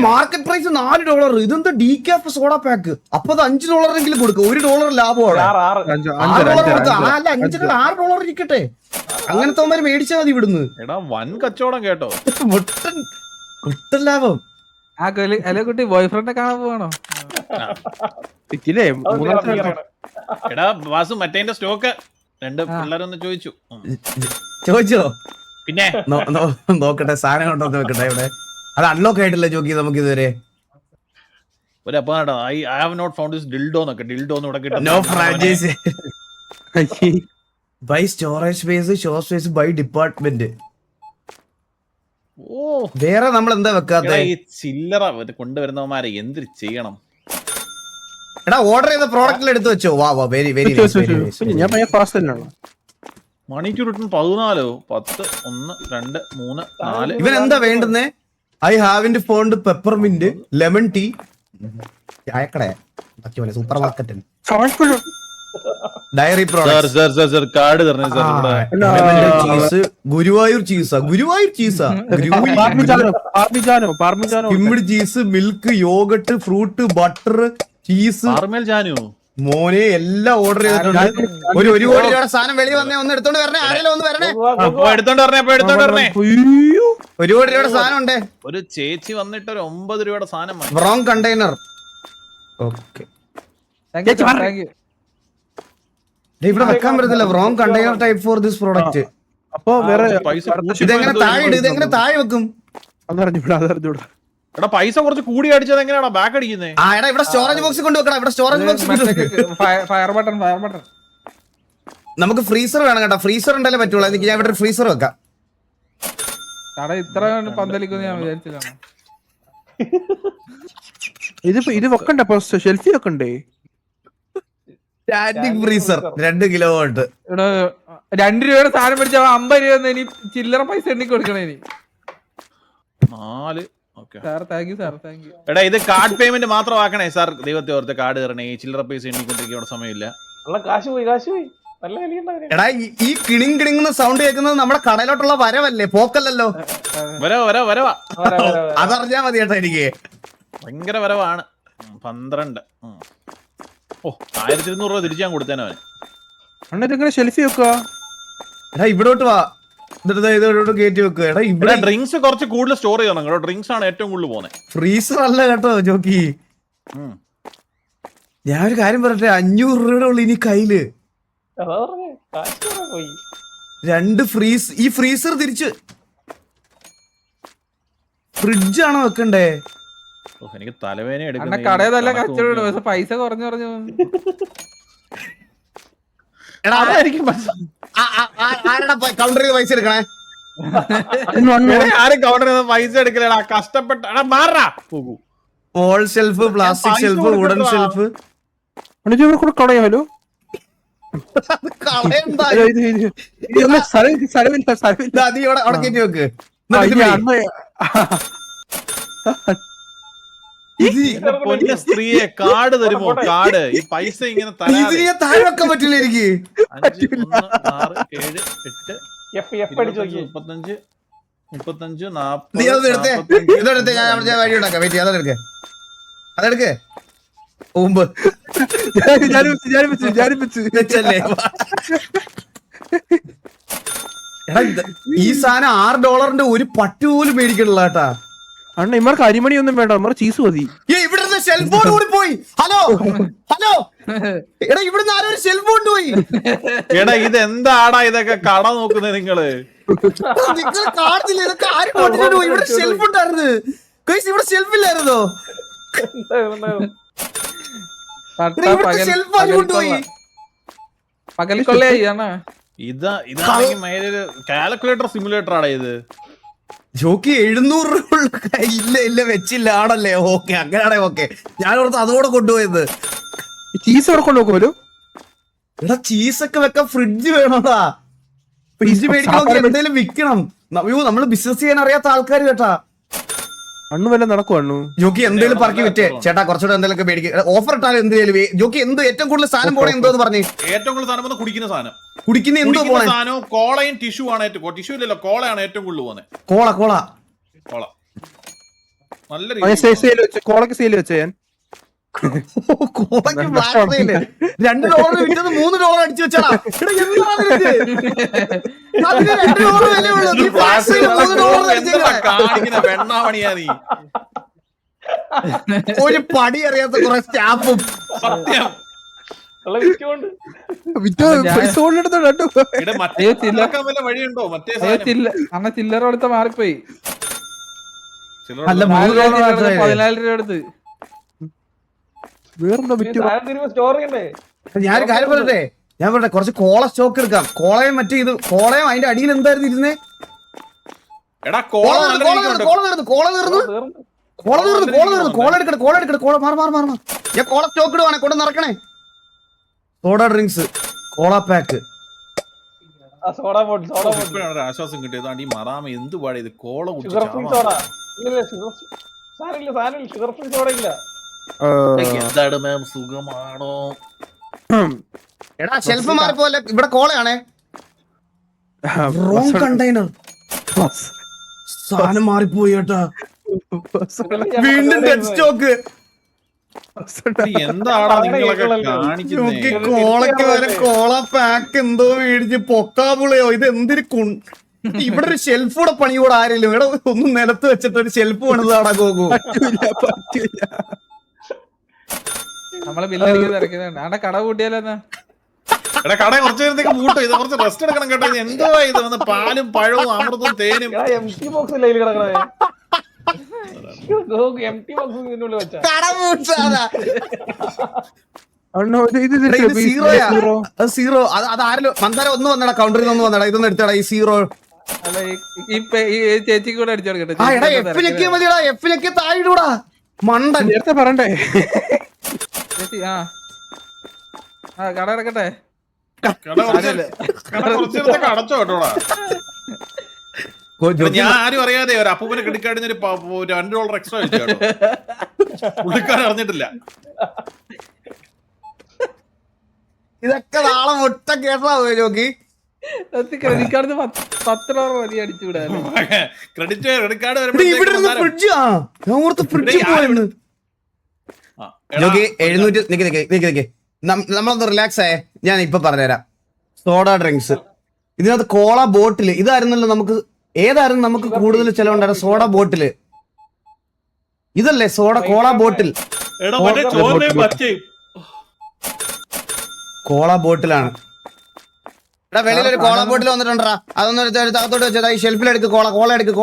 Market price $4. ഇതെന്താ ഡീകാഫ് സോഡ പാക്ക്? അപ്പൊ അത് $5 കൊടുക്കും. $1 ലാഭമാണ്. $6 ഇരിക്കട്ടെ. അങ്ങനത്തെ മേടിച്ചാൽ മതി ഇവിടുന്ന്. എടാ വൻ കച്ചവടം കേട്ടോ. ഒട്ടും ലാഭം. ആ കുട്ടി ബോയ് ഫ്രണ്ടെ കാണാൻ പോവാണോ? എടാ വാസു മറ്റേ സ്റ്റോക്ക് 2 പിള്ളേരൊന്ന് ചോദിച്ചോ? പിന്നെ നോക്കട്ടെ സാധനം കൊണ്ടോ നോക്കട്ടെ. ഇവിടെ അത് അൺലോക്ക് ആയിട്ടില്ല ജോക്കി നമുക്ക് ഇതുവരെ. Buy storage space, show space, buy department. വേറെ നമ്മൾ എന്താ വെക്കാത്ത? ചില്ലറ കൊണ്ടുവരുന്നവന്മാരെ എന്ത് ചെയ്യണം? എടാ ഓർഡർ ചെയ്ത പ്രോഡക്റ്റിൽ എടുത്ത് വെച്ചോ. വാ very very money to return 14 10 1 2 3 4. ഇവൻ എന്താ വേണ്ടുന്നേ? ഐ ഹാവിന്റെ ഫോണ്ട് പെപ്പർമിന്റ്, ലെമൺ ടീ, ചായക്കട, supermarket, dairy products, curd തരണേ ചീസ്, ഗുരുവായൂർ ചീസാ, കിമ്മിഡ് cheese, milk, yoghurt, fruit, butter, cheese പാർമേൽ ജാനു മോനെ എല്ലാം ഓർഡർ ചെയ്തിട്ടുണ്ട്. ഒരു കോടി രൂപയുടെ സാധനം വെളി വന്നേ, ഒന്ന് എടുത്തോണ്ട് വരണേ, ആരെങ്കിലും ഒന്ന് വരണേ. എടുത്തോണ്ട് വരണേ, എടുത്തോണ്ട് വരണേ. അയ്യോ 1 കോടി രൂപയുടെ സാധനം ഉണ്ട്. ഒരു ചേച്ചി വന്നിട്ട് ഒരു 9 രൂപയുടെ സാധനം വാങ്ങി. Wrong container. ഓക്കെ, ഇവിടെ വെക്കാൻ പറ്റത്തില്ല. Wrong container type for this product. അപ്പൊ വേറെ പൈസ ഇതെങ്ങനെ താഴെ ഇടും, ഇതെങ്ങനെ താഴെ വെക്കും? അതറിഞ്ഞൂടാ. എടാ പൈസ കുറച്ച് കൂടി അടിച്ചത് എങ്ങനെയാടാ ബാക്ക് അടിക്കുന്നേ? ആ എടാ ഇവിടെ സ്റ്റോറേജ് ബോക്സ് കൊണ്ട് വെക്കണം, ഇവിടെ സ്റ്റോറേജ് ബോക്സ് ഫയർ ബട്ടൺ നമുക്ക് ഫ്രീസർ വേണം കേട്ടോ. ഫ്രീസർ ഉണ്ടല്ലേ പറ്റുള്ളൂ. എനിക്ക് ഞാൻ ഇവിടെ ഒരു ഫ്രീസർ വെക്കാം. കട ഇത്ര പന്തലിക്കുന്ന ഞാൻ വിചാരിച്ചില്ല. ഇത് വെക്കണ്ട, അപ്പൊ ഷെൽഫി വെക്കണ്ടേ? Static freezer 2 kilo volt. ഇവിടെ 2 രൂപയുടെ സാധനം മേടിച്ച 50 രൂപ ഇനി ചില്ലറ പൈസ എണ്ണി കൊടുക്കണേ ഇനി. 4. Sir thank you sir, thank you. എടാ ഇത് കാർഡ് പേയ്മെന്റ് മാത്രം ആക്കണേ സാർ. ദൈവത്തെ ഓർത്ത് കാർഡ് തരണേ. ഈ ചില്ലറ പൈസ എണ്ണിക്കൊണ്ടിരിക്കുന്ന സമയമില്ല. കാശ് പോയി നല്ല കളിയുണ്ടാവും. എടാ ഈ കിണിങ് കിണിങ്ങുന്ന സൗണ്ട് കേൾക്കുന്നത് നമ്മുടെ കടയിലോട്ടുള്ള വരവല്ലേ, പോക്കല്ലല്ലോ. വരവാ അതറിഞ്ഞാ മതി കേട്ടോ എനിക്ക്. ഭയങ്കര വരവാണ്. 12. ഓ 1200 രൂപ തിരിച്ചു ഞാൻ കൊടുത്തേനെ അവന്. അണ്ണെങ്ങനെ ഷെൽഫി വെക്കുക? എടാ ഇവിടോട്ട് വാ, ഇതോട്ട് കയറ്റി വെക്കുക. എടാ ഇവിടെ ഡ്രിങ്ക്സ് കുറച്ച് കൂടുതൽ സ്റ്റോർ ചെയ്യണം കേട്ടോ. ഡ്രിങ്ക്സ് ആണ് ഏറ്റവും കൂടുതൽ പോകുന്നത്. ഫ്രീസർ അല്ല കേട്ടോ ജോക്കി. ഞാൻ ഒരു കാര്യം പറയട്ടെ, 500 രൂപയുടെ ഉള്ളു ഇനി കയ്യില്. അതാ പറഞ്ഞേ, കാശ് പോയി. 2 ഫ്രീസ്. ഈ ഫ്രീസർ തിരിച്ച് ഫ്രിഡ്ജാണോ വെക്കണ്ടേ? എനിക്ക് തലവേദന അണ്ണ കടയതല്ല കച്ചവടം, പക്ഷെ പൈസ കുറഞ്ഞു പറഞ്ഞു. എടാ ആരടാ കൗണ്ടർ ചെയ്ത് പൈസ എടുക്കണേ? ആരും കൗണ്ടർ ചെയ്ത് പൈസ എടുക്കലടാ, കഷ്ടപ്പെട്ട. Wall shelf, plastic shelf, wooden shelf. കൂടെ കളയാലോ? അവിടെ കയറ്റി വെക്ക്. സ്ത്രീയെ കാർഡ് തരുമോ? കാർഡ് ഈ പൈസ ഇങ്ങനെ താഴെ വെക്കാൻ പറ്റില്ല എനിക്ക്. 5, 1, 6, 7, 8, 35, 35, 40. നീ അതെടുത്തേ, ഇതെടുത്തേ. ഞാൻ വഴി ഉണ്ടാക്കാം. വെയിറ്റ് ചെയ്യാം, അതെടുക്കേ, അതെടുക്കേ. മുമ്പ് ഈ സാധനം $6 ഒരു പട്ട് പോലും മേടിക്കണില്ല കേട്ടാ. അണ്ണ ഇമാർക്ക് അരിമണി ഒന്നും വേണ്ട, ഇമാർ ചീസ് മതി. ഇവിടുന്ന് ഷെൽഫോൺ കൂടി പോയി. ഹലോ എടാ, ഇവിടുന്ന് ആരോ ഒരു ഷെൽഫോൺ പോയി. എടാ ഇത് എന്താടാ ഇതൊക്കെ കട നോക്കുന്നത് നിങ്ങള്? നിങ്ങൾ കാണുന്നില്ല ഇതൊക്കെ? ആരും കൊണ്ടിട്ട് പോയി. ഇവിടെ ഷെൽഫ് ഉണ്ടായിരുന്നു. ഇവിടെ ഷെൽഫില്ലായിരുന്നോ? ഷെൽഫ് ആരും കൊണ്ടുപോയി. പകൽക്കൊള്ളയായി അണ്ണാ. ഇതാണെങ്കിൽ മേലൊരു കാൽക്കുലേറ്റർ സിമുലേറ്റർ ആടാ ഇത്. ജോക്കി 700 രൂപ ഇല്ല വെച്ചില്ല ആണല്ലേ? ഓക്കെ, അങ്ങനെയാണെ ഓക്കെ. ഞാൻ ഓർത്ത് അതോടെ കൊണ്ടുപോയത്. ചീസ് അവിടെ കൊണ്ടുപോകുമല്ലോ. എടാ ചീസൊക്കെ വെക്കാൻ ഫ്രിഡ്ജ് വേണോടാ. ഫ്രിഡ്ജ് മേടിക്കണമെങ്കിൽ എന്തെങ്കിലും വിൽക്കണം. നമ്മള് ബിസിനസ് ചെയ്യാൻ അറിയാത്ത ആൾക്കാർ കേട്ടാ. അണ്ണു വല്ല നടക്കുവാണു. ജോക്കി എന്തെങ്കിലും പറക്കി വിറ്റേ ചേട്ടാ, കുറച്ചുകൂടെ എന്തെങ്കിലും മേടിക്കുക. ഓഫർ ഇട്ടാലും എന്തെങ്കിലും. ജോക്കി ഏറ്റവും കൂടുതൽ സാധനം പോണേ എന്തോന്ന് പറഞ്ഞു? ഏറ്റവും കൂടുതൽ സാധനം കുടിക്കുന്ന സാധനം. കുടിക്കുന്ന എന്തോ പോണേ സാധനവും കോളയും ടിഷ്യൂ ആണ്. ടിഷ്യൂ ഇല്ലല്ലോ, കോളയാണ് ഏറ്റവും കൂടുതൽ പോകുന്നത്. കോള നല്ല കോളക്ക് സെയിൽ വെച്ച ഞാൻ $2 വിറ്റത് $3 അടിച്ചു വെച്ചാ. ഒരു പടി അറിയാത്ത കുറെ സ്റ്റാഫും. സത്യം. വഴിയുണ്ടോ? മറ്റേ അണ്ണ ചില്ലറ എടുത്ത മാറിപ്പോയി. അല്ല, $14,000 രൂപ എടുത്ത്. ഞാൻ കാര്യം പറയട്ടെ, കുറച്ച് കോള സ്റ്റോക്ക് എടുക്കാം. കോളയും മറ്റേ ഇത് കോളയും അതിന്റെ അടിയിൽ എന്തായിരുന്നു ഇരുന്നേ? കോള ഞാൻ കോള സ്റ്റോക്ക് ഇടുവാണെ കൊണ്ട് നടക്കണേ. സോഡ ഡ്രിങ്ക്സ്, കോള പാക്ക്. ആശ്വാസം കിട്ടിയത് ഈ മറാമ എന്ത് പാടി ഇത് കോള എന്താണ് മാം, സുഖമാണോ? എടാ ഷെൽഫ് മാറിപ്പോലെ. ഇവിടെ കോളയാണേ. Wrong container. സാധനം മാറിപ്പോയി കേട്ടാ. വീണ്ടും ഡെഡ് സ്റ്റോക്ക്. എന്താടാ നിങ്ങളൊക്കെ കാണിക്കുന്നേ? കോളയ്ക്ക് വരെ കോള പാക്ക് എന്തോ മേടിച്ച് പൊക്കാബുളയോ ഇത് എന്തിരി ഇവിടെ ഒരു ഷെൽഫ് കൂടെ പണിയൂടെ ആരെങ്കിലും ഇവിടെ ഒന്നും നിലത്ത് വെച്ചിട്ട് ഒരു ഷെൽഫ് പണിതാടാ ഗോകു. നമ്മളെ ബില്ലടിക്കാൻ ഇറക്കിയതാണ്. ആടെ കട കൂട്ടിയാലെന്നാ? എടാ കട കുറച്ചു നേരത്തേക്ക് പൂട്ടോ, ഇത് കുറച്ച് റെസ്റ്റ് എടുക്കണം കേട്ടോ. ഇത് എന്തോ ഇത് വന്ന് പാലും പഴവും അമൃതവും തേനും. എംടി ബോക്സ് അല്ലേ കിടക്കണേ? എംടി ബോക്സ് ഇതിനുള്ളിൽ വെച്ചാ കട പൂട്ടാതാ. അണ്ണോ ഇത് ഇത് സീറോയാ. അത് സീറോ. അത് ആരെങ്കിലും മന്ദാര ഒന്ന് വന്നടാ, കൗണ്ടറിൽ നിന്ന് വന്നടാ, ഇതൊന്നും എടുത്തടാ ഈ സീറോ. അല്ല ഈ ചേച്ചിക്ക് കൂടെ അടിച്ചു കൊടുക്കട്ടെ. ആ എടാ എഫിലൊക്കെ മതിയടാ, എഫിലൊക്കെ താഴെടാ മണ്ടൻ. നേരത്തെ പറയണ്ടേ? ചേച്ചി ആ കട അടക്കട്ടെ. കട കുറച്ചു നേരത്തേക്ക് അടച്ചോ കേട്ടോടാ. ഞാൻ ആരും അറിയാതെ ഒരു അപ്പൂപ്പനെ ക്രെഡിറ്റ് കാർഡിന് ഒരു $2 എക്സ്ട്രാ വെച്ചു കേട്ടോ. പുള്ളിക്കാരൻ അറിഞ്ഞിട്ടില്ല. ഇതൊക്കെ നാളെ മുട്ട കേട്ടാ നോക്കി. ക്രെഡിറ്റ് കാർഡ് $10 മതി അടിച്ചുവിടാ. ക്രെഡിറ്റ് കാർഡ് ഇവിടെ ഫ്രിഡ്ജ്. ആ ഞാൻ ഓർത്ത് ഫ്രിഡ്ജ് പോയെന്ന്. ജോക്കി 700 നിക്ക് നമ്മളൊന്ന് റിലാക്സ് ആയേ. ഞാൻ ഇപ്പൊ പറഞ്ഞുതരാം. സോഡ ഡ്രിങ്ക്സ് ഇതിനകത്ത് കോള ബോട്ടില് ഇതായിരുന്നല്ലോ നമുക്ക്. ഏതായിരുന്നു നമുക്ക് കൂടുതൽ ചെലവുണ്ടായിരുന്നു? സോഡ ബോട്ടില് ഇതല്ലേ സോഡ കോള ബോട്ടിൽ. കോള ബോട്ടിലാണ്. എടാ വെളിയിലൊരു കോള ബോട്ടിൽ വന്നിട്ടുണ്ടാ. അതൊന്നും അകത്തോട്ട് വെച്ചതാ. ഈ ഷെൽഫിലെടുക്ക് കോള എടുക്ക്.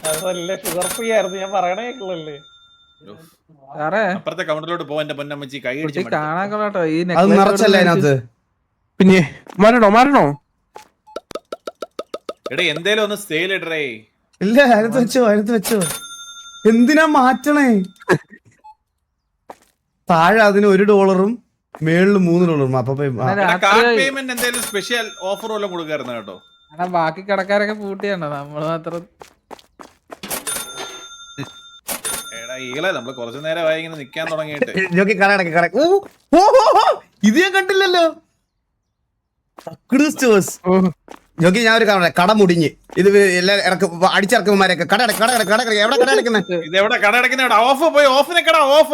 അതല്ലേ ഷുഗർ ഫ്രീ ആയിരുന്നു ഞാൻ പറയണേ കേൾക്കുള്ളല്ലേ. അപ്പുറത്തെ കൗണ്ടറിലോട്ട് പോവാൻ എന്റെ പൊന്നമ്മച്ചി കൈ അടിച്ച് കാണാൻ കൊള്ളാട്ടോ. ഈ അത് നിറച്ചല്ലേ അതിനകത്ത്. പിന്നെ മാറണോ? എടാ എന്തേലും ഒന്ന് സെയിൽ ഇടറേ. ഇല്ല അതിനകത്ത് വെച്ചോ. എന്തിനാ മാറ്റണേ? താഴെ അതിന് $1 മേളില് $3. അപ്പൊ കാർഡ് പേയ്മെന്റ് എന്തേലും സ്പെഷ്യൽ ഓഫർ വല്ലതും കൊടുക്കായിരുന്നു കേട്ടോ. ബാക്കി കടക്കാരൊക്കെ പൂട്ടിയാണോ? നമ്മള് മാത്രം. എടാ ഈകളെ നമ്മള് കുറച്ചു നേരമായി ഇങ്ങനെ നിക്കാൻ തുടങ്ങിയിട്ട്. ഇത് ഞാൻ കണ്ടില്ലല്ലോ. ജോക്കി ഞാൻ ഒരു കട മുടിഞ്ഞ് ഇത് എല്ലാം അടിച്ചിറക്കുമാരൊക്കെ കട എവിടെ കട അടക്കുന്നത്? ഇത് എവിടെ കട അടക്കുന്ന? ഓഫ് പോയി ഓഫ് നിക്കടാ. ഓഫ്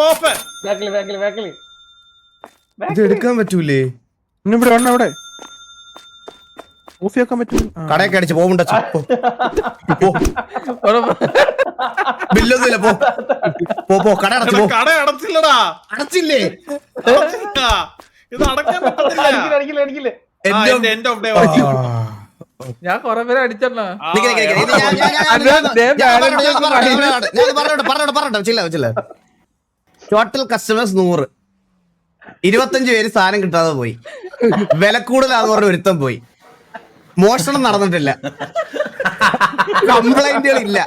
ഇത് എടുക്കാൻ പറ്റൂലേ? ഇവിടെ വണ്ണ അവിടെ ഓഫ് ആക്കാൻ പറ്റൂ. കടയൊക്കെ അടിച്ച് പോകണ്ട. ബില്ലൊന്നുമില്ല. പോ കട അടച്ചു. കട അടച്ചില്ലടാ. അടച്ചില്ലേ? ഇത് അടക്കാൻ പറ്റില്ല. End off day. ഞാൻ കൊറേ പേരെ അടിച്ചോ. Total customers 100. 25 പേര് സാധനം കിട്ടാതെ പോയി. വില കൂടുതലാന്ന് പറഞ്ഞ ഒരുത്തം പോയി. മോഷണം നടന്നിട്ടില്ല. കംപ്ലൈന്റുകളില്ല.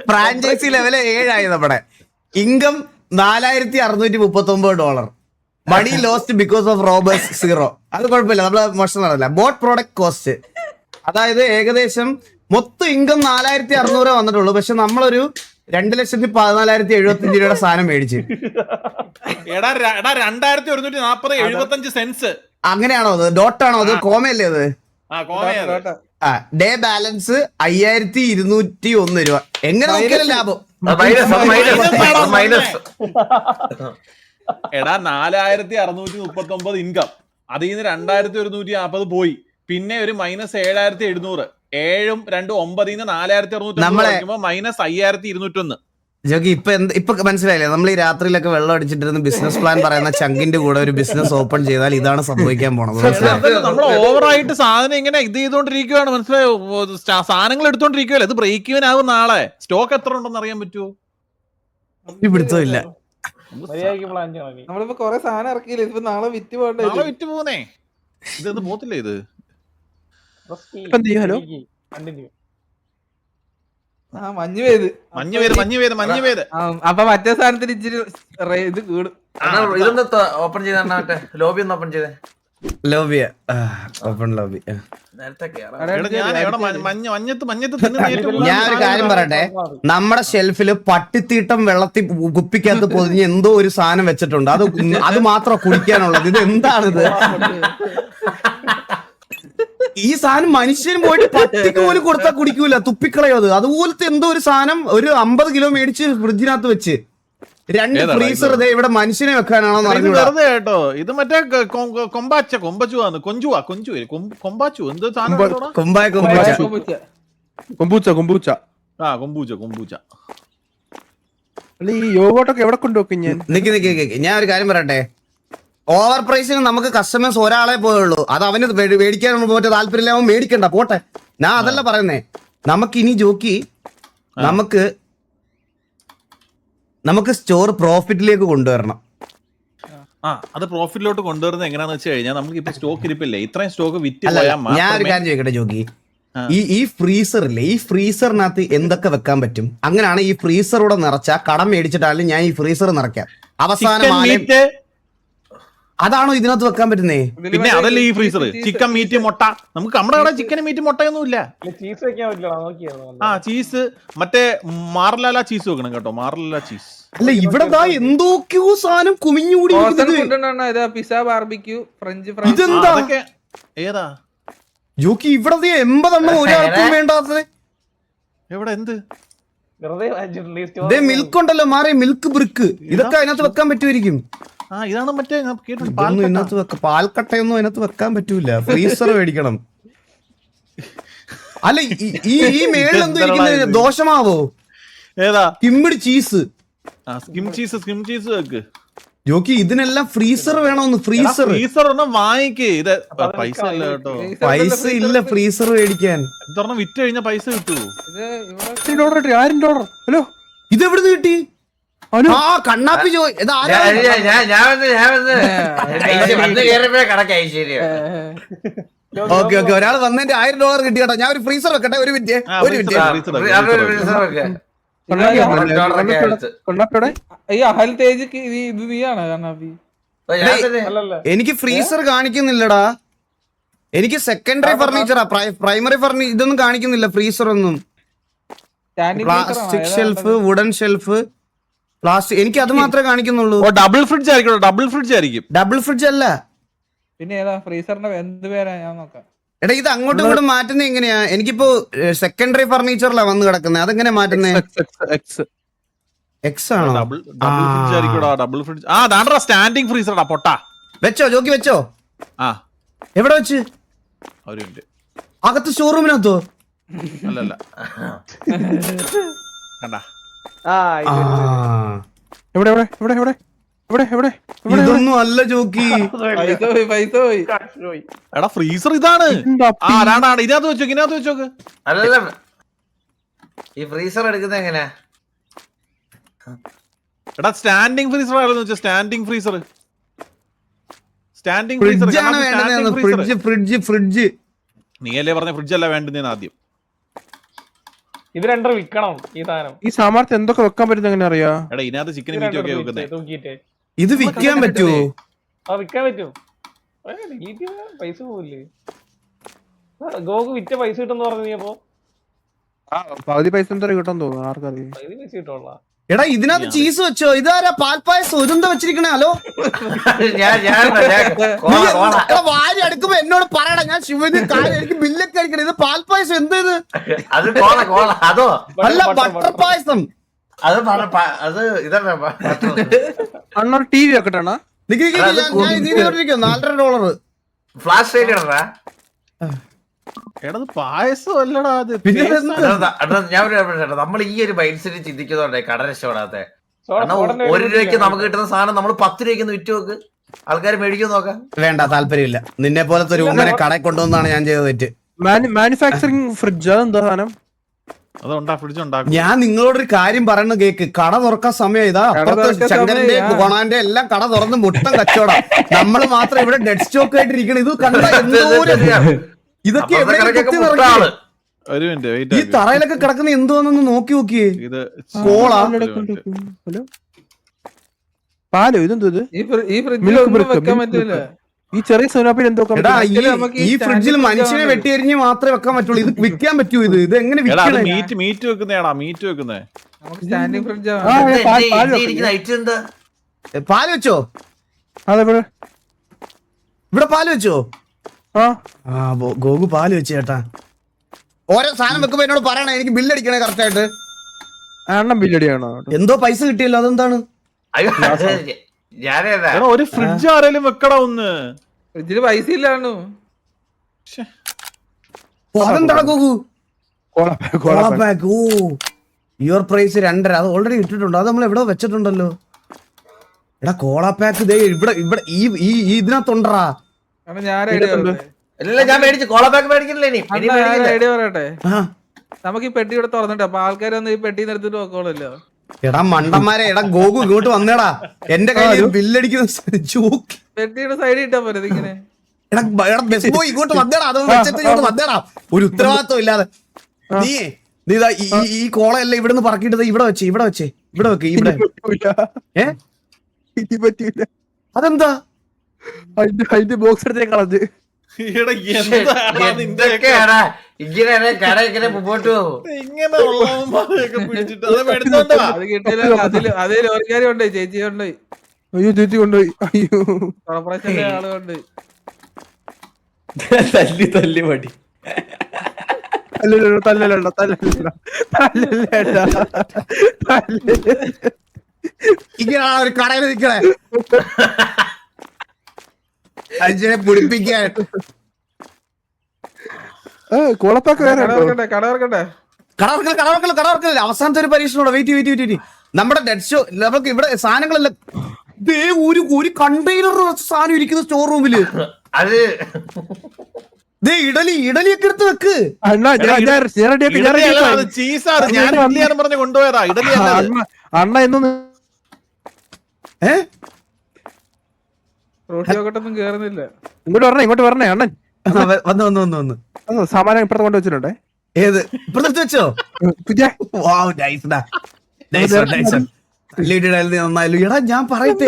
ഫ്രാഞ്ചൈസി ലെവല് 7 ആയി. നമ്മുടെ income $4639. Money lost because of robbers 0. അത് കുഴപ്പമില്ല, നമ്മള് മോശം നടന്നില്ല. ബോട്ട് പ്രോഡക്റ്റ് കോസ്റ്റ് അതായത് ഏകദേശം മൊത്തം ഇൻകം 4600 വന്നിട്ടുള്ളൂ. പക്ഷെ നമ്മളൊരു 2,14,075 രൂപയുടെ സാധനം മേടിച്ച്. 2140 സെൻസ്. അങ്ങനെയാണോ? അത് ഡോട്ടാണോ? അത് കോമയല്ലേ? അത് ഡേ ബാലൻസ് 5201 രൂപ. എങ്ങനെ നോക്കിയാലും ലാഭം. എടാ 4639 ഇൻകം. അതിൽ നിന്ന് 2140 പോയി. പിന്നെ ഒരു -7700. 7ഉം 2ഉം 9 -4600 -5201. ജോക്കി ഇപ്പൊ മനസ്സിലായില്ലേ? നമ്മൾ ഈ രാത്രിയിലൊക്കെ വെള്ളം അടിച്ചിട്ടിരുന്ന ബിസിനസ് പ്ലാൻ പറയുന്ന ചങ്കിന്റെ കൂടെ ഒരു ബിസിനസ് ഓപ്പൺ ചെയ്താൽ ഇതാണ് സംഭവിക്കാൻ പോണത്. നമ്മൾ ഓവറായിട്ട് സാധനം ഇങ്ങനെ ഇത് ചെയ്തോണ്ടിരിക്കുവാണ്. മനസ്സിലായോ? സാധനങ്ങൾ എടുത്തോണ്ടിരിക്കുവല്ലേ. ഇത് ബ്രേക്ക് ഈവൻ ആകും. നാളെ സ്റ്റോക്ക് എത്ര ഉണ്ടെന്ന് അറിയാൻ പറ്റുമോ? പിടുത്തമില്ല. നമ്മളിപ്പോ കൊറേ സാധനം ഇറക്കിയില്ല. ഇതിപ്പോ നാളെ വിറ്റ് പോകുന്നേ. ഇതൊന്നും പോത്തില്ലേ ഇത്? ഹലോ മഞ്ഞ് പെയ്ത്. അപ്പൊ മറ്റേ സാധനത്തിന് ഇച്ചിരി ഇത് കൂടും. ഇതൊന്ന് ഓപ്പൺ ചെയ്ത മറ്റേ ലോബി ഒന്ന് ഓപ്പൺ ചെയ്തേ. ലോബിയാ? Open lobby. ഞാൻ ഒരു കാര്യം പറയട്ടെ. നമ്മുടെ ഷെൽഫില് പട്ടിത്തീട്ടം വെള്ളത്തിൽ കുപ്പിക്കകത്ത് പൊതിഞ്ഞ് എന്തോ ഒരു സാധനം വെച്ചിട്ടുണ്ട്. അത് മാത്രം കുടിക്കാനുള്ളത്. ഇത് എന്താണിത്? ഈ സാധനം മനുഷ്യന് പോയിട്ട് പട്ടിക്ക് പോലും കൊടുത്താൽ കുടിക്കൂല, തുപ്പിക്കളയോ അത്. അതുപോലത്തെ എന്തോ ഒരു സാധനം ഒരു 50 കിലോ മേടിച്ച് ഫ്രിഡ്ജിനകത്ത് വെച്ച് 2 ഫ്രീസർ ഇവിടെ മനുഷ്യനെ വെക്കാനാണോ ഇത് വെറുതെ കേട്ടോ. ഇത് മറ്റേ കൊമ്പാച്ചു എന്ത് സാധനം? കൊമ്പായ കൊമ്പൂച്ച ആ കൊമ്പൂച്ച. അല്ല ഈ യോഗോട്ടൊക്കെ എവിടെ കൊണ്ടുവെക്കും ഞാൻ? നിക്ക് ഞാൻ ഒരു കാര്യം പറയട്ടെ. ഓവർ പ്രൈസിന് നമുക്ക് കസ്റ്റമേഴ്സ് ഒരാളെ പോയുള്ളൂ. അത് അവന് മേടിക്കാൻ പോയിട്ട് താല്പര്യമില്ല, അവൻ മേടിക്കണ്ട പോട്ടെ. ഞാൻ അതല്ല പറയുന്നേ. നമുക്ക് ഇനി ജോക്കി നമുക്ക് സ്റ്റോർ പ്രോഫിറ്റിലേക്ക് കൊണ്ടുവരണം. അത് പ്രോഫിറ്റിലോട്ട് കൊണ്ടുവരുന്നത് എങ്ങനെയാന്ന് വെച്ച് കഴിഞ്ഞാൽ നമുക്ക് ഇപ്പൊ സ്റ്റോക്ക് ഇരിപ്പില്ലേ, ഇത്രയും സ്റ്റോക്ക് വിറ്റ് അല്ല പോയാൽ ഞാൻ ഒരു കാര്യം ചോദിക്കട്ടെ ജോക്കി, ഈ ഫ്രീസറില്ലേ, ഈ ഫ്രീസറിനകത്ത് എന്തൊക്കെ വെക്കാൻ പറ്റും? അങ്ങനെയാണ് ഈ ഫ്രീസറൂടെ നിറച്ച കടം മേടിച്ചിട്ടാലും ഞാൻ ഈ ഫ്രീസർ നിറയ്ക്കാം. അവസാനം അതാണോ ഇതിനകത്ത് വെക്കാൻ പറ്റുന്നേ? പിന്നെ അതല്ലേ ഈ ഫ്രീസർ. ചിക്കൻ മീറ്റ് മുട്ട, നമുക്ക് നമ്മുടെ അവിടെ ചിക്കൻ മീറ്റ് മുട്ടയൊന്നും ഇല്ല. ചീസ് വെക്കാൻ പറ്റില്ല, നോക്കിയായിരുന്നു. ആ ചീസ് മറ്റേ മാർലാല ചീസ് വെക്കണം കേട്ടോ, മാർലാല ചീസ്. അല്ല ഇവിടെ എന്തൊക്കെയോ സാധനം കുമിഞ്ഞുകൂടി പിസ്സ, ബാർബിക്യൂ, ഫ്രഞ്ച് ഫ്രൈസ്. ഇതെന്താ ഏതാ ജോക്കി? ഇവിടെ 80 ഒരാൾക്കും വേണ്ടാത്തത്. എവിടെ എന്ത് വെറുതെ മിൽക്ക് ഉണ്ടല്ലോ മാറി, മിൽക്ക് ബ്രിക്ക്, ഇതൊക്കെ അതിനകത്ത് വെക്കാൻ പറ്റുമായിരിക്കും. ഇതാണ് മറ്റേ ഇതൊന്നും ഇതിനകത്ത് പാൽക്കട്ടയൊന്നും അതിനകത്ത് വെക്കാൻ പറ്റൂല. ഫ്രീസർ മേടിക്കണം. അല്ല ഈ മേളിൽ എന്തോ ഇരിക്കുന്നത് ദോഷമാവോ? ഏതാ? കിമ്മിടി ചീസ്, സ്കിം ചീസ് വെക്ക് ജോക്കി. ഇതിനെല്ലാം ഫ്രീസർ വേണമെന്ന്. ഫ്രീസർ ഒന്നും വാങ്ങിക്കേ. ഇത് പൈസ അല്ല കേട്ടോ, പൈസ ഇല്ല ഫ്രീസർ മേടിക്കാൻ. ഇതൊരെണ്ണം വിറ്റ് കഴിഞ്ഞാൽ പൈസ കിട്ടുമോ? ഹലോ ഇതെവിടുന്ന് കിട്ടി? ആ കണ്ണാപ്പി ഓക്കെ ഒരാൾ വന്നതിന്റെ $1000 കിട്ടി കേട്ടോ. ഞാൻ ഒരു ഫ്രീസർ വെക്കട്ടെ. ഒരു മിനിറ്റ്. ഈ അഹൽ തേജ് ഇത് നീയാണ് കണ്ണാപ്പി? എനിക്ക് ഫ്രീസർ കാണിക്കുന്നില്ലടാ. എനിക്ക് സെക്കൻഡറി ഫർണിച്ചറാ, പ്രൈമറി ഫർണിച്ചർ ഇതൊന്നും കാണിക്കുന്നില്ല. ഫ്രീസർ ഒന്നും. Plastic shelf, wooden shelf, plastic, എനിക്ക് അത് മാത്രമേ കാണിക്കുന്നുള്ളൂ. ഡബിൾ ഫ്രിഡ്ജ് ആയിരിക്കും. ഡബിൾ ഫ്രിഡ്ജ് അല്ല. പിന്നെ ഏതാ ഫ്രീസറിന്റെ എന്ത് പേരാ? ഞാൻ നോക്കാം. എടാ ഇത് അങ്ങോട്ടും ഇങ്ങോട്ടും മാറ്റുന്നത് എങ്ങനെയാ? എനിക്കിപ്പോ സെക്കൻഡറി ഫർണിച്ചറിലാ വന്ന് കിടക്കുന്നത്. അതെങ്ങനെ മാറ്റുന്നേ? എക്സ് ആണോ? Double fridge. ആ ദാണ്ടടാ സ്റ്റാൻഡിംഗ് ഫ്രീസറാ പൊട്ടാ. വെച്ചോ ജോക്കി വെച്ചോ. ആ എവിടെ വെച്ച്? ഒരു മിനിറ്റ്. അകത്ത് സ്റ്റോറൂമിനകത്തോ? അല്ലല്ല കണ്ടാ എവിടെ എവിടെ എവിടെ എവിടെ എവിടെ എവിടെ? ഇതൊന്നും അല്ല ജോക്കി. പൈസ പോയി. എടാ ഫ്രീസർ ഇതാണ്. ഇതിനകത്ത് വെച്ചോക്ക്. അല്ലല്ല, ഈ ഫ്രീസർ എടുക്കുന്നത് എങ്ങനെയാ? എടാ സ്റ്റാൻഡിംഗ് ഫ്രീസർ ആയിരുന്നു വെച്ചാ. സ്റ്റാൻഡിംഗ് ഫ്രീസർ ഫ്രിഡ്ജാണ് വേണ്ടത്. ഫ്രിഡ്ജ് നീയല്ലേ പറഞ്ഞ ഫ്രിഡ്ജ് അല്ല വേണ്ടത് ആദ്യം. ഇത് രണ്ടും വിൽക്കണം. ഈ സാധനം, ഈ സാമാർത്ത് എന്തൊക്കെ വെക്കാൻ പറ്റുന്ന എങ്ങനെ അറിയാ? എടാ ഇതിനകത്ത് ചിക്കൻ മീറ്റ് ഒക്കെ വെക്കുന്നത്. തൂക്കിട്ട് ഇത് വിൽക്കാൻ പറ്റുമോ? വിൽക്കാൻ പറ്റും. പൈസ പോവില്ലേ? ഗോക്ക് വിറ്റ പൈസ കിട്ടുന്ന പറഞ്ഞപ്പോ പകുതി പൈസ എന്താ കിട്ടാൻ തോന്നുന്നു. ആർക്കറിയാം? പൈസ കിട്ടുള്ള. എടാ ഇതിനകത്ത് ചീസ് വെച്ചോ? ഇതാരാ പാൽപ്പായസം? ഇതെന്താ വെച്ചിരിക്കണേ? ഹലോ വാരി അടുക്കുമ്പോ എന്നോട് പറയടാ. ഞാൻ ശിവന് എനിക്ക് ബില്ലൊക്കെ അടിക്കണം. ഇത് പാൽപ്പായസം എന്താ ഇത്? അല്ല ബട്ടർ പായസം. അണ്ണൊരു ടി വി വെക്കട്ടെ. $4.5 ഫ്ലാഷ് എടാ പായസം അല്ലടാ അത്. ഞാൻ നമ്മൾ ഈ ഒരു മൈൻഡ് സെറ്റ് ചിന്തിക്കുന്നോണ്ടേ കട രക്ഷപ്പെടാത്തെ. $1 നമുക്ക് കിട്ടുന്ന സാധനം നമ്മൾ $10 വിറ്റ് നോക്ക്, ആൾക്കാർ മേടിക്കും നോക്കാം. വേണ്ട, താല്പര്യമില്ല. നിന്നെ പോലത്തെ ഒരു ഉമ്മനെ കടയിൽ കൊണ്ടുവന്നാണ് ഞാൻ ചെയ്ത തെറ്റ്. മാനുഫാക്ചറിങ് ഫ്രിഡ്ജ് അതെന്താ സാധനം? ഞാൻ നിങ്ങളോടൊരു കാര്യം പറയുന്ന കേക്ക്. കട തുറക്കാൻ സമയം ഇതാ. അപ്പുറത്തെ ചങ്കരന്റെ കൊണാന്റെ എല്ലാം കട തുറന്ന് മുട്ടം കച്ചവടം. നമ്മള് മാത്രം ഇവിടെ ഡെഡ് സ്റ്റോക്ക് ആയിട്ടിരിക്കണം. ഇത് കണ്ട ഇതൊക്കെ ഈ തറയിലൊക്കെ കിടക്കുന്ന എന്തോന്നൊന്ന് നോക്കി നോക്കിയേ. കോളാ പാലോ? ഇതെന്തോ ഇത്? ഈ ചെറിയ സോനാപ്പിൽ എന്തോ ഈ ഫ്രിഡ്ജിൽ മനുഷ്യനെ വെട്ടിയരിഞ്ഞ് മാത്രമേ വെക്കാൻ പറ്റുള്ളൂ. ഇത് വിൽക്കാൻ പറ്റൂ? ഇത് എങ്ങനെ മീറ്റ് വെക്കുന്നേടാ. മീറ്റ് വെക്കുന്നേ പാല് വെച്ചോ? അതെവിടെ? ഇവിടെ പാല് വെച്ചോ? ഗോകു പാല് വെച്ച് ചേട്ടാ. ഓരോ സാധനം വെക്കുമ്പോ എന്നോട് പറയണേ, എനിക്ക് ബില്ലടിക്കണേ കറക്റ്റ് ആയിട്ട്. അണ്ണൻ ബില്ലടിയാണോ? എന്തോ പൈസ കിട്ടിയല്ലോ, അതെന്താണ്? അയ്യോ ഞാനേതാ എടാ ഒരു ഫ്രിഡ്ജ് ആരേലും വെക്കടാ ഒന്ന്. ഫ്രിഡ്ജില് പൈസ ഇല്ലാണു. അതെന്താ ഗോകു? പാക്ക്. ഓ യുവർ പ്രൈസ് 2.5. അത് ഓൾറെഡി ഇട്ടിട്ടുണ്ട്. അത് നമ്മൾ എവിടെ വെച്ചിട്ടുണ്ടല്ലോ. എടാ കോള പാക്ക് ദേ ഇവിടെ ഇവിടെ ഈ ഇതിനകത്തുണ്ടറാ. ഞാൻ ഐഡിയ ഇല്ല ഞാൻ മേടിച്ചു കോളപ്പാക്ക് മേടിക്കില്ലേ ഇനി ഐഡിയ പറയട്ടെ. നമുക്ക് ഈ പെട്ടി ഇവിടെ തുറന്നിട്ട് അപ്പൊ ആൾക്കാരൊന്നും ഈ പെട്ടി എടുത്തിട്ട് നോക്കോളല്ലോ. എടാ മണ്ടന്മാരെ, എടാ ഗോകു ഇങ്ങോട്ട് വന്നേടാ. എന്റെ കയ്യിൽ ബില്ലടിക്കുന്ന ജോക്ക്. പെട്ടിയുടെ സൈഡിൽ ഇട്ടാ പോരെ ഇതിങ്ങനെ. എടാ ബസ് ബോയ് ഇങ്ങോട്ട് വന്നേടാ. അത് വെച്ചിട്ട് ഇങ്ങോട്ട് വന്നേടാ. ഒരു ഉത്തരവാദിത്വം ഇല്ലാതെ. നീ ഇതാ ഈ കോളയല്ല ഇവിടുന്ന് പറക്കിട്ടത് ഇവിടെ വെക്ക് ഇവിടെ. പറ്റില്ല. അതെന്താ? അതിന്റെ ബോക്സ് എടുത്തേ കളഞ്ഞ്. എന്തൊക്കെയാണ് ഇങ്ങനെ കട ഇങ്ങനെ മുമ്പോട്ട് പോകും. അത് കിട്ടില്ല. അതിൽ ലോറിക്കാരി കൊണ്ടുപോയി, ചേച്ചി കൊണ്ടുപോയി. അയ്യോ ചേച്ചി കൊണ്ടുപോയി. അയ്യോ കോർപ്പറേഷന്റെ ആള് കൊണ്ടുപോയി. തല്ലി മടി. തല്ലല്ല ഇങ്ങനെയാണ് ഒരു കടയിൽ നിൽക്കണേ. അഞ്ചിനെ പിടിപ്പിക്കാൻ. കോളപ്പാക്ക് വേറെ കട തുറക്കട്ടെ. കടവർക്കല്ല. അവസാനത്തെ ഒരു പരീക്ഷണോടെ. വെയിറ്റ്. നമ്മുടെ ഡെഡ് ഷോ നമുക്ക് ഇവിടെ സാധനങ്ങളെല്ലാം ദേ ഒരു കണ്ടെയ്നർ സാധനം ഇരിക്കുന്ന സ്റ്റോർ റൂമില്. അത് ദേ ഇഡലിയൊക്കെ എടുത്ത് വെക്ക്. പറഞ്ഞ് കൊണ്ടുപോയതാ ഇഡലി. അണ്ണ എന്നൊന്ന് റോട്ടി നോക്കട്ടൊന്നും കേറുന്നില്ല. ഇങ്ങോട്ട് പറഞ്ഞേ അണ്ണൻ. വന്ന് സാമാനം ഇപ്പുറത്ത് കൊണ്ട് വെച്ചിട്ടുണ്ടേ. ഏത് ഇപ്പുറത്ത് വെച്ചോ? നന്നായാലും. എടാ ഞാൻ പറയട്ടെ,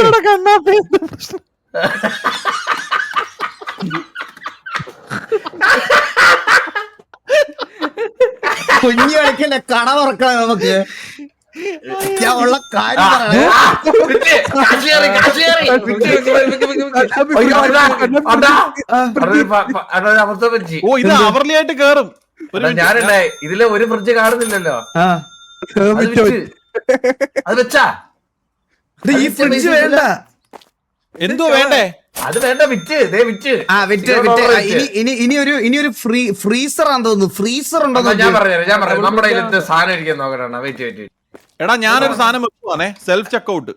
കുഞ്ഞു കളിക്കല്ലേ, കട തുറക്കണം നമുക്ക്. ഞാൻ ഉള്ള കാര്യം ഓ ഇത് അവർലി ആയിട്ട് കേറും. ഞാനുണ്ടേ ഇതിലെ ഒരു ഫ്രിഡ്ജ് കാണുന്നില്ലല്ലോ. അത് വെച്ചാ ഈ ഫ്രിഡ്ജ് വേണ്ട. എന്തോ വേണ്ടേ? അത് വേണ്ട, വിറ്റ്. ഇനി ഒരു ഫ്രീസർ ആണെന്ന് തോന്നുന്നു. ഫ്രീസർ ഉണ്ടോ? ഞാൻ പറഞ്ഞു നമ്മുടെ ഇതിലത്തെ സാധനം ഇരിക്കാൻ നോക്കണ. വെയിറ്റ്. എടാ ഞാനൊരു സാധനം വെക്കുവാണേ, സെൽഫ് ചെക്കൗട്ട്.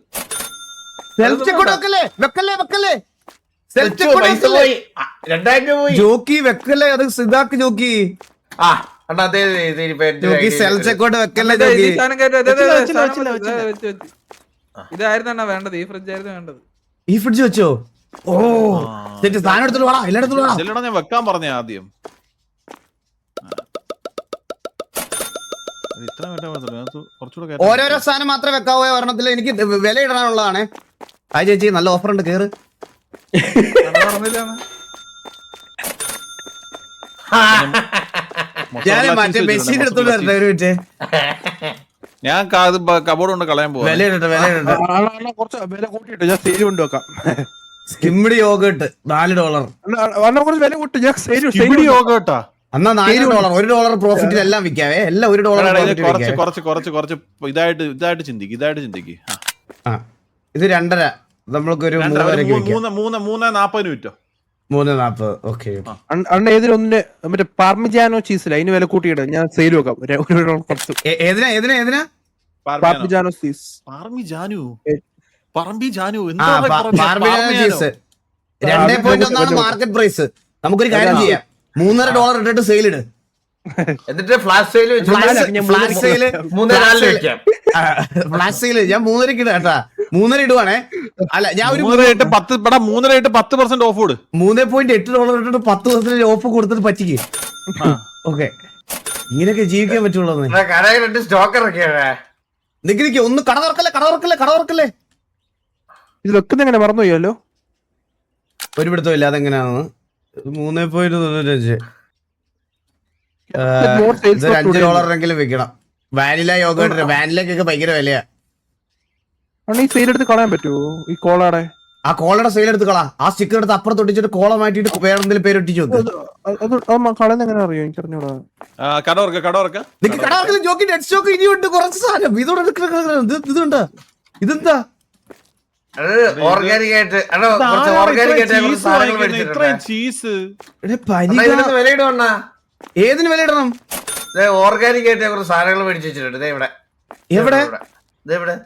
വെക്കല്ലേ. പൈസ പോയി, 2000 രൂപ പോയി. ജോക്കി വെക്കല്ലേ, അത് സിദ്ധാക്ക് ജോക്കി. ജോക്കി സെൽഫ് ചെക്കൗട്ട് വെക്കല്ലേ ജോക്കി. ഇതായിരുന്നു വേണ്ടത്. ഈ ഫ്രിഡ്ജ് ആയിരുന്നു വേണ്ടത്. ഈ ഫ്രിഡ്ജ് വെച്ചോ? ഓ സാധനം എടുത്തിട്ട് വേണം. എല്ലായിടത്തും ഞാൻ വെക്കാൻ പറഞ്ഞ ആദ്യം. ഓരോരോ സാധനം മാത്രമേ വെക്കാവോ ഒരെണ്ണത്തില്. എനിക്ക് വില ഇടാനുള്ളതാണ്. ആ ചേച്ചി നല്ല ഓഫർ ഉണ്ട്, കേറ്. ഞാൻ മറ്റേ മെഷീൻ എടുത്തോണ്ട് വരട്ടെ ഒരു മിനിറ്റ്. ഞാൻ കബോർഡ് കൊണ്ട് കളയാൻ പോവാ. വില ഇടട്ടെ. കുറച്ച് വില കൂട്ടിയിട്ട് ഞാൻ സെയിൽ കൊണ്ടുവെക്കാം. Skimmed yoghurt $4. കുറച്ച് വില കൂട്ടി ഞാൻ സെയിൽ യോഗട്ടാ. എന്നാ $4, $1 പ്രോഫിറ്റിൽ എല്ലാം വിൽക്കാവേ. എല്ലാം $1 കുറച്ച് ഇതായിട്ട് ചിന്തിക്ക്. ഇത് 2.5. നമ്മൾക്കൊരു 3.40 വിറ്റോ. 3.40. ഓക്കെ. അണ്ണ ഏതിലൊന്നിന് മറ്റേ പാർമിജാനോ ചീസില്ല, അതിന് വില കൂട്ടിയിട ഞാൻ സെയിൽ വെക്കാം. ഏതിനാ? Parmigiano cheese. പറമ്പിജാനു 2.1 മാർക്കറ്റ് പ്രൈസ്. നമുക്കൊരു കാര്യം ചെയ്യാം, $3.5 ഇട്ടിട്ട് സെയിൽ ഇട്. എന്നിട്ട് ഫ്ലാഷ് സെയിൽ ഫ്ലാഷ് സെയില് ഞാൻ 3.5 ഇടാ. 3.5 ഇടുവാണേ. അല്ല ഞാൻ ഒരു 10% ഓഫ് കൊടു. $3.8 ഇട്ടിട്ട് 10% ഓഫ് കൊടുത്തിട്ട് പറ്റിക്ക്. ഓക്കെ, ഇങ്ങനെയൊക്കെ ജീവിക്കാൻ പറ്റുള്ളൂ. സ്റ്റോക്ക് ഇറക്കിയാണ്. നിക്ക് ഒന്ന് കട തുറക്കല്ലേ. ഇത് വെക്കുന്ന എങ്ങനെ മറന്നു പോയല്ലോ. ഒരു പിടുത്തം ഇല്ല അതെങ്ങനെയാണെന്ന്. 3.95 $5 വെക്കണം. വാനില യോഗട്ട്, വാനിലക്കൊക്കെ ഭയങ്കര വിലയാ. ഈ സെയിൽ എടുത്ത് കളയാൻ പറ്റുമോ ഈ കോളാടെ? ആ കോളയുടെ സെയിൽ എടുത്ത് കളാ. ആ സ്റ്റിക്കർ എടുത്ത് അപ്പുറത്ത് ഒട്ടിച്ചിട്ട് കോള മാറ്റിയിട്ട് വേറെ എന്തെങ്കിലും പേര് ഒട്ടിച്ചു വെക്ക്. കളന്ന് എങ്ങനെ അറിയോ എനിക്ക് അറിഞ്ഞൂടാ. കട ഓർക്ക നിനക്ക് കടാക്കുന്ന ജോക്കി ഡെഡ് സ്റ്റോക്ക് ഇനിയുണ്ട് കുറച്ച് സാധനം. ഇതോടെ ഇതുണ്ട്. ഇതെന്താ ഓർഗാനിക് ആയിട്ട് ഓർഗാനിക് ആയിട്ട് കുറച്ച് സാധനങ്ങൾ മേടിച്ചിട്ടുണ്ട്. ചീസ് ഇതിനൊന്ന് വില ഇടുവണ്ണ. ഏതിന് വില ഇടണം? ഓർഗാനിക് ആയിട്ട് കുറച്ച് സാധനങ്ങൾ മേടിച്ചു വെച്ചിട്ടുണ്ട്. ദേ ഇവിടെ എവിടെ? ദേ ഇവിടെ.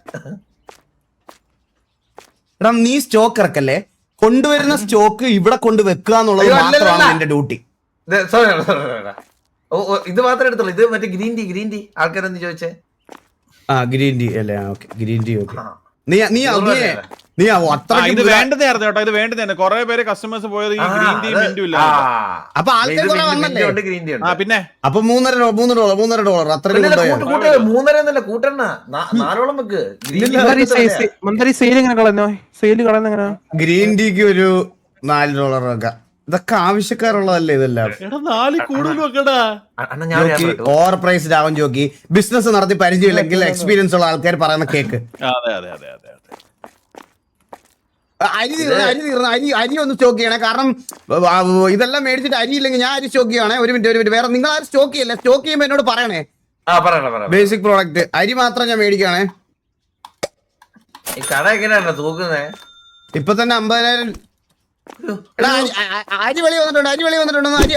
എടാ നീ സ്റ്റോക്ക് ഇറക്കല്ലേ, കൊണ്ടുവരുന്ന സ്റ്റോക്ക് ഇവിടെ കൊണ്ട് വെക്കുക എന്നുള്ളത് അയ്യോ, അല്ലല്ല. മാത്രമാണ് എന്റെ ഡ്യൂട്ടി. സോറി ഇത് മാത്രമേ എടുത്തുള്ളൂ. ഇത് മറ്റേ ഗ്രീൻ ടീ ആൾക്കാരെന്ത് ചോദിച്ചേ? ആ ഗ്രീൻ ടീ അല്ലേ? Okay green tea. ഓക്കെ നീ അത്ര ഇത് വേണ്ടതായിരുന്നു കേട്ടോ. ഇത് വേണ്ടതാണ്. കുറെ പേര് കസ്റ്റമേഴ്സ് പോയത് ഈ ഗ്രീൻ ടീ മിന്റും ഇല്ല. അപ്പൊ ആൾക്കാർ കുറെ വന്നല്ലേ? ഗ്രീൻ ടീ ഉണ്ട്. പിന്നെ അപ്പൊ $3 അത്ര മൂന്നര കൂട്ടണ്ണ 4ഓളം വെക്ക്. മന്ദരി സെയിൽ എങ്ങനെ കളഞ്ഞോ? സെയിൽ കളയുന്ന എങ്ങനെ? ഗ്രീൻ ടീക്ക് ഒരു $4 ഒക്കെ. ഇതൊക്കെ ആവശ്യക്കാരുള്ളതല്ലേ ഇതെല്ലാം. എടാ 4 കൂടുതൽ വെക്കടാ. അണ്ണ ഞാൻ ഓവർ പ്രൈസ്ഡ് ആവും ജോക്കി. ബിസിനസ് നടത്തി പരിചയമില്ലെങ്കിൽ എക്സ്പീരിയൻസ് ഉള്ള ആൾക്കാർ പറയുന്ന കേക്ക്. അതെ അരി തീർന്ന അരി ഒന്ന് സ്റ്റോക്ക് ചെയ്യണേ. കാരണം ഇതെല്ലാം മേടിച്ചിട്ട് അരി ഇല്ലെങ്കിൽ ഞാൻ അരി സ്റ്റോക്ക് ചെയ്യണേ. ഒരു മിനിറ്റ് വേറെ നിങ്ങൾ ആരും സ്റ്റോക്ക് ചെയ്യല്ലേ? സ്റ്റോക്ക് ചെയ്യുമ്പോ എന്നോട് പറയണേ. ബേസിക് പ്രോഡക്റ്റ് അരി മാത്രം ഞാൻ മേടിക്കുകയാണേ. ഈ കട എങ്ങനെയാണോ തൂക്കുന്നേ? ഇപ്പൊ തന്നെ 50,000. അരി വെളി വന്നിട്ടുണ്ട്. അരി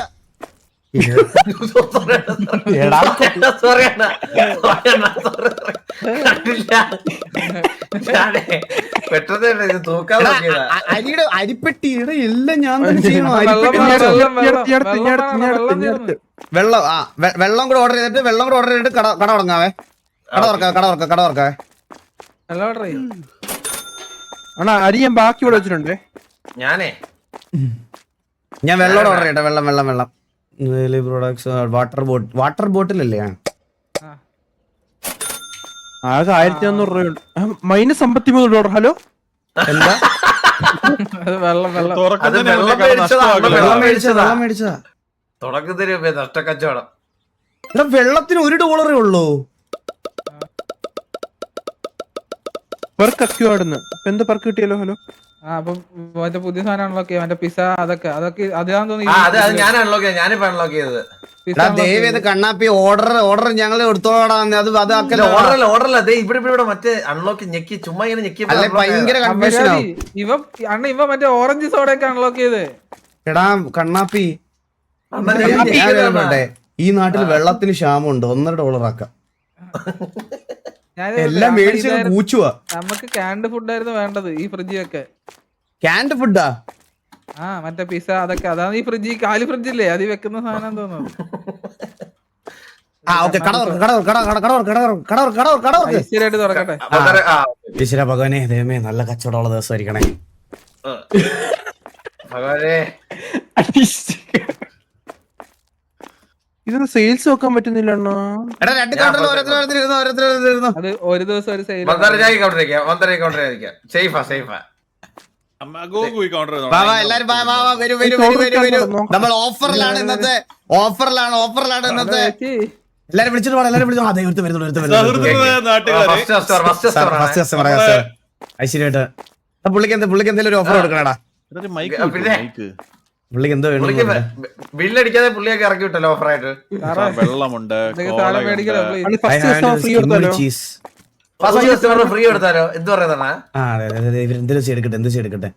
അരിയുടെ അരിപ്പെട്ടിയുടെ എല്ലാം ഞാൻ തന്നെ ചെയ്യണോ? വെള്ളം കൂടെ ഓർഡർ ചെയ്തിട്ട് കട തുടങ്ങാവേ. കട തുറക്കാവേ. അണ്ണാ അരി ഞാൻ ബാക്കി ഇവിടെ വെച്ചിട്ടുണ്ടേ. ഞാൻ വെള്ളം ഓർഡർ ചെയ്യട്ടെ. വെള്ളം പ്രോഡക്ട്സ് വാട്ടർ ബോട്ടിലല്ലേ? ആകെ $1,400 -$53. ഹലോ എന്താ വെള്ളം മേടിച്ചതാ. തുടക്കത്തിന് നഷ്ടക്കച്ചവടം. എടാ വെള്ളത്തിന് $1 ഉള്ളൂ. പെർക്ക് അക്യൂർഡ്ന്ന് എന്ത് പെർക്ക് കിട്ടിയല്ലോ? ഹലോ അപ്പൊ മറ്റേ പുതിയ സാധനമാണല്ലോ മറ്റേ പിസ അതൊക്കെ അതാന്ന് തോന്നി. ഞാൻ അൺലോക്ക് ചെയ്തത്. ഞാനിപ്പോ അൺലോക്ക് ചെയ്തത്. ദയവേത് കണ്ണാപ്പി ഓർഡർ ഞങ്ങൾ എടുത്തോളാം. അത് ഓർഡറല്ല. ഇവിടെ മറ്റേ അൺലോക്ക് ഞെക്കി ചുമ്മാ ഇങ്ങനെ ഞെക്കി ഭയങ്കര കൺഫ്യൂഷൻ ആവും. ഇവ മറ്റേ ഓറഞ്ച് സോഡയൊക്കെ അൺലോക്ക് ചെയ്ത്. എടാ കണ്ണാപ്പി ഈ നാട്ടിൽ വെള്ളത്തിന് ക്ഷാമമുണ്ട്. $1.5 ആക്കാം. എല്ലാം മേടിച്ച് കൂച്ചുവാ. നമുക്ക് ക്യാൻഡ് ഫുഡായിരുന്നു വേണ്ടത് ഈ ഫ്രിഡ്ജിലൊക്കെ. ക്യാൻഡ് ഫുഡാ? ആ മറ്റേ പിസ അതൊക്കെ. അതാണ് ഈ ഫ്രിഡ്ജ് കാലി ഫ്രിഡ്ജില്ലേ അതിൽ വെക്കുന്ന സാധനം തോന്നുന്നു. ശരിയായിട്ട് തുറക്കട്ടെ. ഈശ്വര ഭഗവാനെ ദൈവമേ നല്ല കച്ചവടമുള്ള ദിവസമായിരിക്കണേ. ഇതിന് സെയിൽസ് വെക്കാൻ പറ്റുന്നില്ല. അത് ഒരു ദിവസം ഒരു സെയിൽ. നമ്മൾ ഓഫറിലാണ് ഇന്നത്തെ. എല്ലാരും വിളിച്ചിട്ട് ഐശ്വര്യായിട്ട് പുള്ളിക്ക് എന്തെങ്കിലും ഒരു ഓഫർ കൊടുക്കണടാ. പുള്ളിക്ക് എന്തോ ബില്ലടിക്കാതെ പുള്ളിയൊക്കെ ഇറക്കി വിട്ടല്ലോ ഓഫറായിട്ട്. വെള്ളമുണ്ട്, ഫ്രീ കൊടുത്താലോ? എന്ത് പറയുന്നതാണ്? എന്ത് ചെയ്തെടുക്കട്ടെ.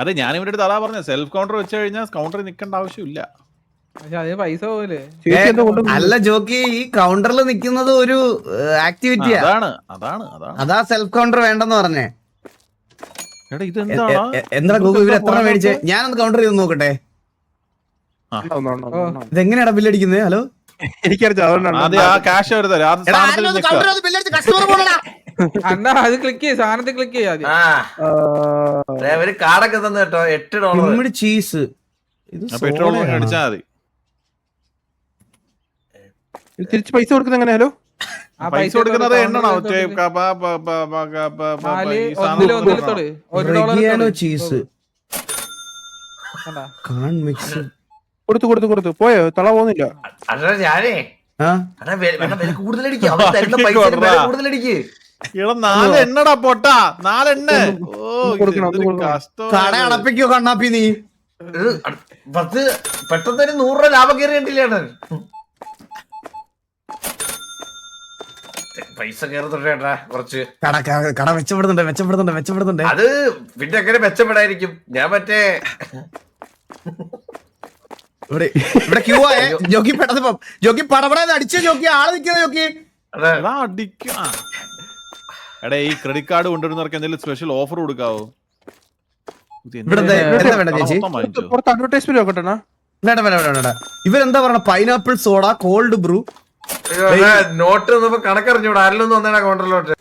അതെ ഞാൻ ഇവരുടെ അടുത്ത് അതാ പറഞ്ഞ സെൽഫ് കൗണ്ടർ വെച്ച് കഴിഞ്ഞാൽ കൗണ്ടറിൽ നിൽക്കേണ്ട ആവശ്യമില്ല. പക്ഷെ അതിന് പൈസ പോലെ. അല്ല ജോക്കി, ഈ കൗണ്ടറിൽ നിൽക്കുന്നത് ഒരു ആക്ടിവിറ്റിയാ. അതാ സെൽഫ് കൗണ്ടർ വേണ്ടെന്ന് പറഞ്ഞേ. എന്താ ഗൂഗിൾ ഇവർ എത്ര മേടിച്ചേ? ഞാനൊന്ന് കൗണ്ടർ ചെയ്ത് നോക്കട്ടെ. ഇതെങ്ങനെയാടാ ബില്ലടിക്കുന്നത്? ഹലോ അണ്ണാ അത് ക്ലിക്ക് ചെയ്യ, സാധനത്തിൽ ക്ലിക്ക് ചെയ്യാ. ഒരു കാർഡൊക്കെ തന്നെ കേട്ടോ. $8 ചീസ്. തിരിച്ച് പൈസ കൊടുക്കുന്നത് എങ്ങനെ? ഹലോ പൈസ കൊടുക്കുന്നത് എണ്ണണോ? ചീസ് കൊടുത്തു പോയോ? തള പോകുന്നില്ല. ഞാനേ കൂടുതലടിക്കും. ഇവിടെ 4 എണ്ണടാ പൊട്ടാ 4 എണ്ണ. ഓ കൊടുക്കണം, ഇതൊരു കൊടുക്കണം. കഷ്ടം. കട അടപ്പിക്കോ കണ്ണാപ്പി നീ? ഇത് 10 പെട്ടെന്ന് ഒരു 100 രൂപ ലാഭം കയറിയിട്ടില്ലാണ്. പൈസ കയറുന്നുണ്ട് ചേട്ടാ കുറച്ച്. കട മെച്ചപ്പെടുന്നുണ്ട്. അത് പിന്നെ എങ്ങനെ മെച്ചപ്പെടായിരിക്കും? ഞാൻ മറ്റേ ഇവിടെ ക്യൂ ആയേ. ജോക്കി പെട്ടെന്ന് ജോക്കി പടപടാന്ന് അടിച്ച ജോക്കി ആള് നിൽക്കുന്ന ജോക്കി. അതെ എടാ അടിക്കാ. എടാ ഈ ക്രെഡിറ്റ് കാർഡ് കൊണ്ടുവരുന്നവർക്ക് എന്തെങ്കിലും സ്പെഷ്യൽ ഓഫർ കൊടുക്കാവോ? ഇവിടെ എന്താ വേണ്ട ചേച്ചി? പുറത്ത് അഡ്വർടൈസ്മെന്റ് നോക്കട്ടെ. വേണ്ട. ഇവരെന്താ പറയണ? Pineapple soda, cold brew. നോട്ട് നമുക്ക് കണക്കറിഞ്ഞൂടാ. ആരിലൊന്നും വന്നേടാ കൗണ്ടറിലോട്ട്.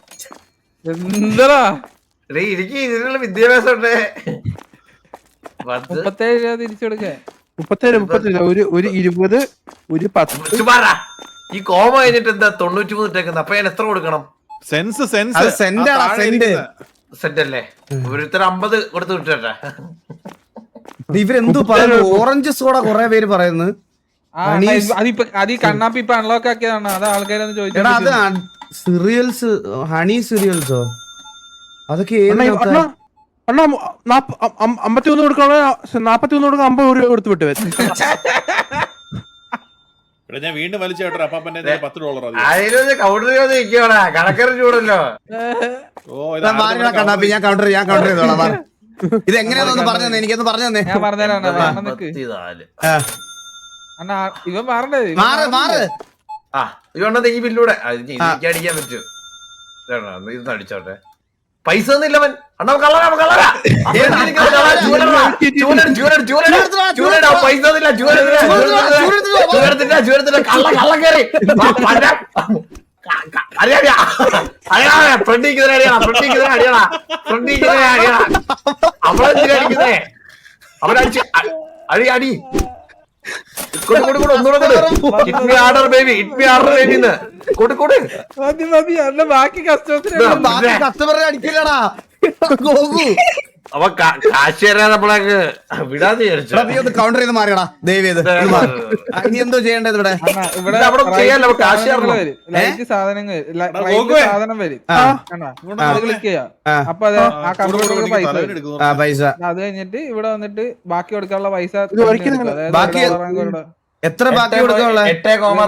എന്താ എനിക്ക് ഇതിനുള്ള വിദ്യാഭ്യാസം ഉണ്ട്. 37 രൂപ തിരിച്ചു കൊടുക്കേ. 37 ഒരു 20 ഒരു 10. ചുമ്മാറാ. ഈ കോമ കഴിഞ്ഞിട്ട് എന്താ 93 ഇട്ടേക്കുന്നത്? അപ്പൊ ഞാൻ എത്ര കൊടുക്കണം? സെൻസ് അത് സെന്റാടാ, സെന്റ്. സെന്റ് അല്ലേ? ഒരുത്തര 50 കൊടുത്ത് വിട്ടേട്ടാ. ഇവരെന്തോ പറയുന്നു? ഓറഞ്ച് സോഡ കൊറേ പേര് പറയുന്നു. അത് ഈ കണ്ണാപ്പി ഇപ്പൊ അൺലോക്ക് ആക്കിയതാണ്. അത് ആൾക്കാരൊന്ന് എടാ അത് ചോദിച്ചു. സിറിയൽസ്, ഹണി സിറിയൽസോ അതൊക്കെ ഏത് അണ്ണാ 51 കൊടുക്കണോ? 41 കൊടുക്കാൻ 50 രൂപ കൊടുത്ത് വിട്ടു. ഇവിടെ ഞാൻ വീണ്ടും വലിച്ചു കേട്ടോ. അപ്പാപ്പന്റെ $10. ആയിരം കൗണ്ടർ നിൽക്കണ കണക്കറിഞ്ഞു കൂടല്ലോ. കണ്ണാപ്പി ഞാൻ കൗണ്ടർ ചെയ്തോളാം. ഇത് എങ്ങനെയാണെന്ന് പറഞ്ഞു തന്നെ, എനിക്കൊന്ന് പറഞ്ഞു തന്നെ. ഞാൻ പറഞ്ഞുതരാം. അണ്ണാ ഇവൻ മാറണ്ടേ? മാറ്. ആ ഇതുകൊണ്ടെന്ന് ഈ ബില്ലൂടെ എനിക്ക് അടിക്കാൻ പറ്റും. ഇത് അടിച്ചോട്ടെ. പൈസ ഒന്നുമില്ലവൻ. അണ്ണാ കള്ളരാ പൈസ ഒന്നുമില്ല. കള്ള കയറി അവളെന്തിനടിക്കുന്നേ? അവനടിച്ച് അടി അടി ബാക്കി കസ്റ്റമറെ അടിക്കില്ലടാ. അവ കാശ് തരാൻ നമ്മളൊക്കെ വിടാന്ന് വിചാരിച്ചു. കൗണ്ടർ ചെയ്ത് മാറിയടാ ദയവ് ചെയ്ത്. ഇനി എന്തോ ചെയ്യേണ്ടത് ഇവിടെ? ഇവിടെ സാധനം വരും. ക്ലിക്ക് ചെയ്യാം. അപ്പൊ അത് ആ കമ്പ്യൂട്ടറിൽ പൈസ അത് കഴിഞ്ഞിട്ട് ഇവിടെ വന്നിട്ട് ബാക്കി കൊടുക്കാനുള്ള പൈസ എത്ര ബാക്കി കൊടുക്കാനുള്ള?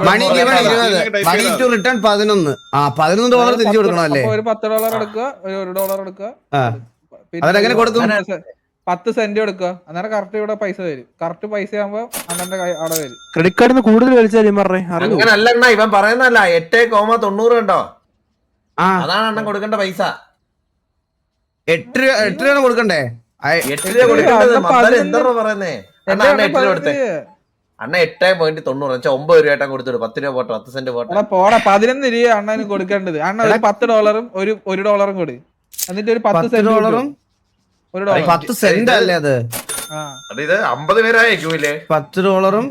മണി ഗിവൺ 20, മണി ടു റിട്ടേൺ 11. $11 തിരിച്ചു കൊടുക്കണം അല്ലേ? ഒരു $10 എടുക്കുക, ഒരു $1 എടുക്കുക. അതെങ്ങനെ കൊടുക്കും? 10 സെന്റ് കൊടുക്കുക. അന്നേരം കറക്റ്റ് ഇവിടെ പൈസ വരും. കറക്റ്റ് പൈസ ആകുമ്പോ അണ്ണന്റെ അവിടെ വരും. ക്രെഡിറ്റ് കാർഡിന് കൂടുതൽ വലിച്ചാലും അങ്ങനല്ല ഇവൻ പറയുന്നല്ല. 8,90 ഉണ്ടോ? അതാണ് അണ്ണൻ കൊടുക്കേണ്ട പൈസ. 8 രൂപ കൊടുക്കണ്ടേ? 8 രൂപ കൊടുക്കേണ്ടത്. എന്താ പറയുന്നേ? അണ്ണ 8 രൂപ കൊടുത്തേ. അണ്ണ 8.90 9 രൂപ കൊടുത്തിട്ട് 10 രൂപ പോട്ടെ, 10 സെന്റ് പോട്ടെ. പോടാ 11 രൂപ അണ്ണന് കൊടുക്കേണ്ടത്. അണ്ണ ഒരു $10 ഒരു $1 കൊടു. എന്നിട്ട് ഒരു $10 10 സെന്റ് അല്ലേ അത്? ഇത് 50 പേരായ ക്യൂയില് $10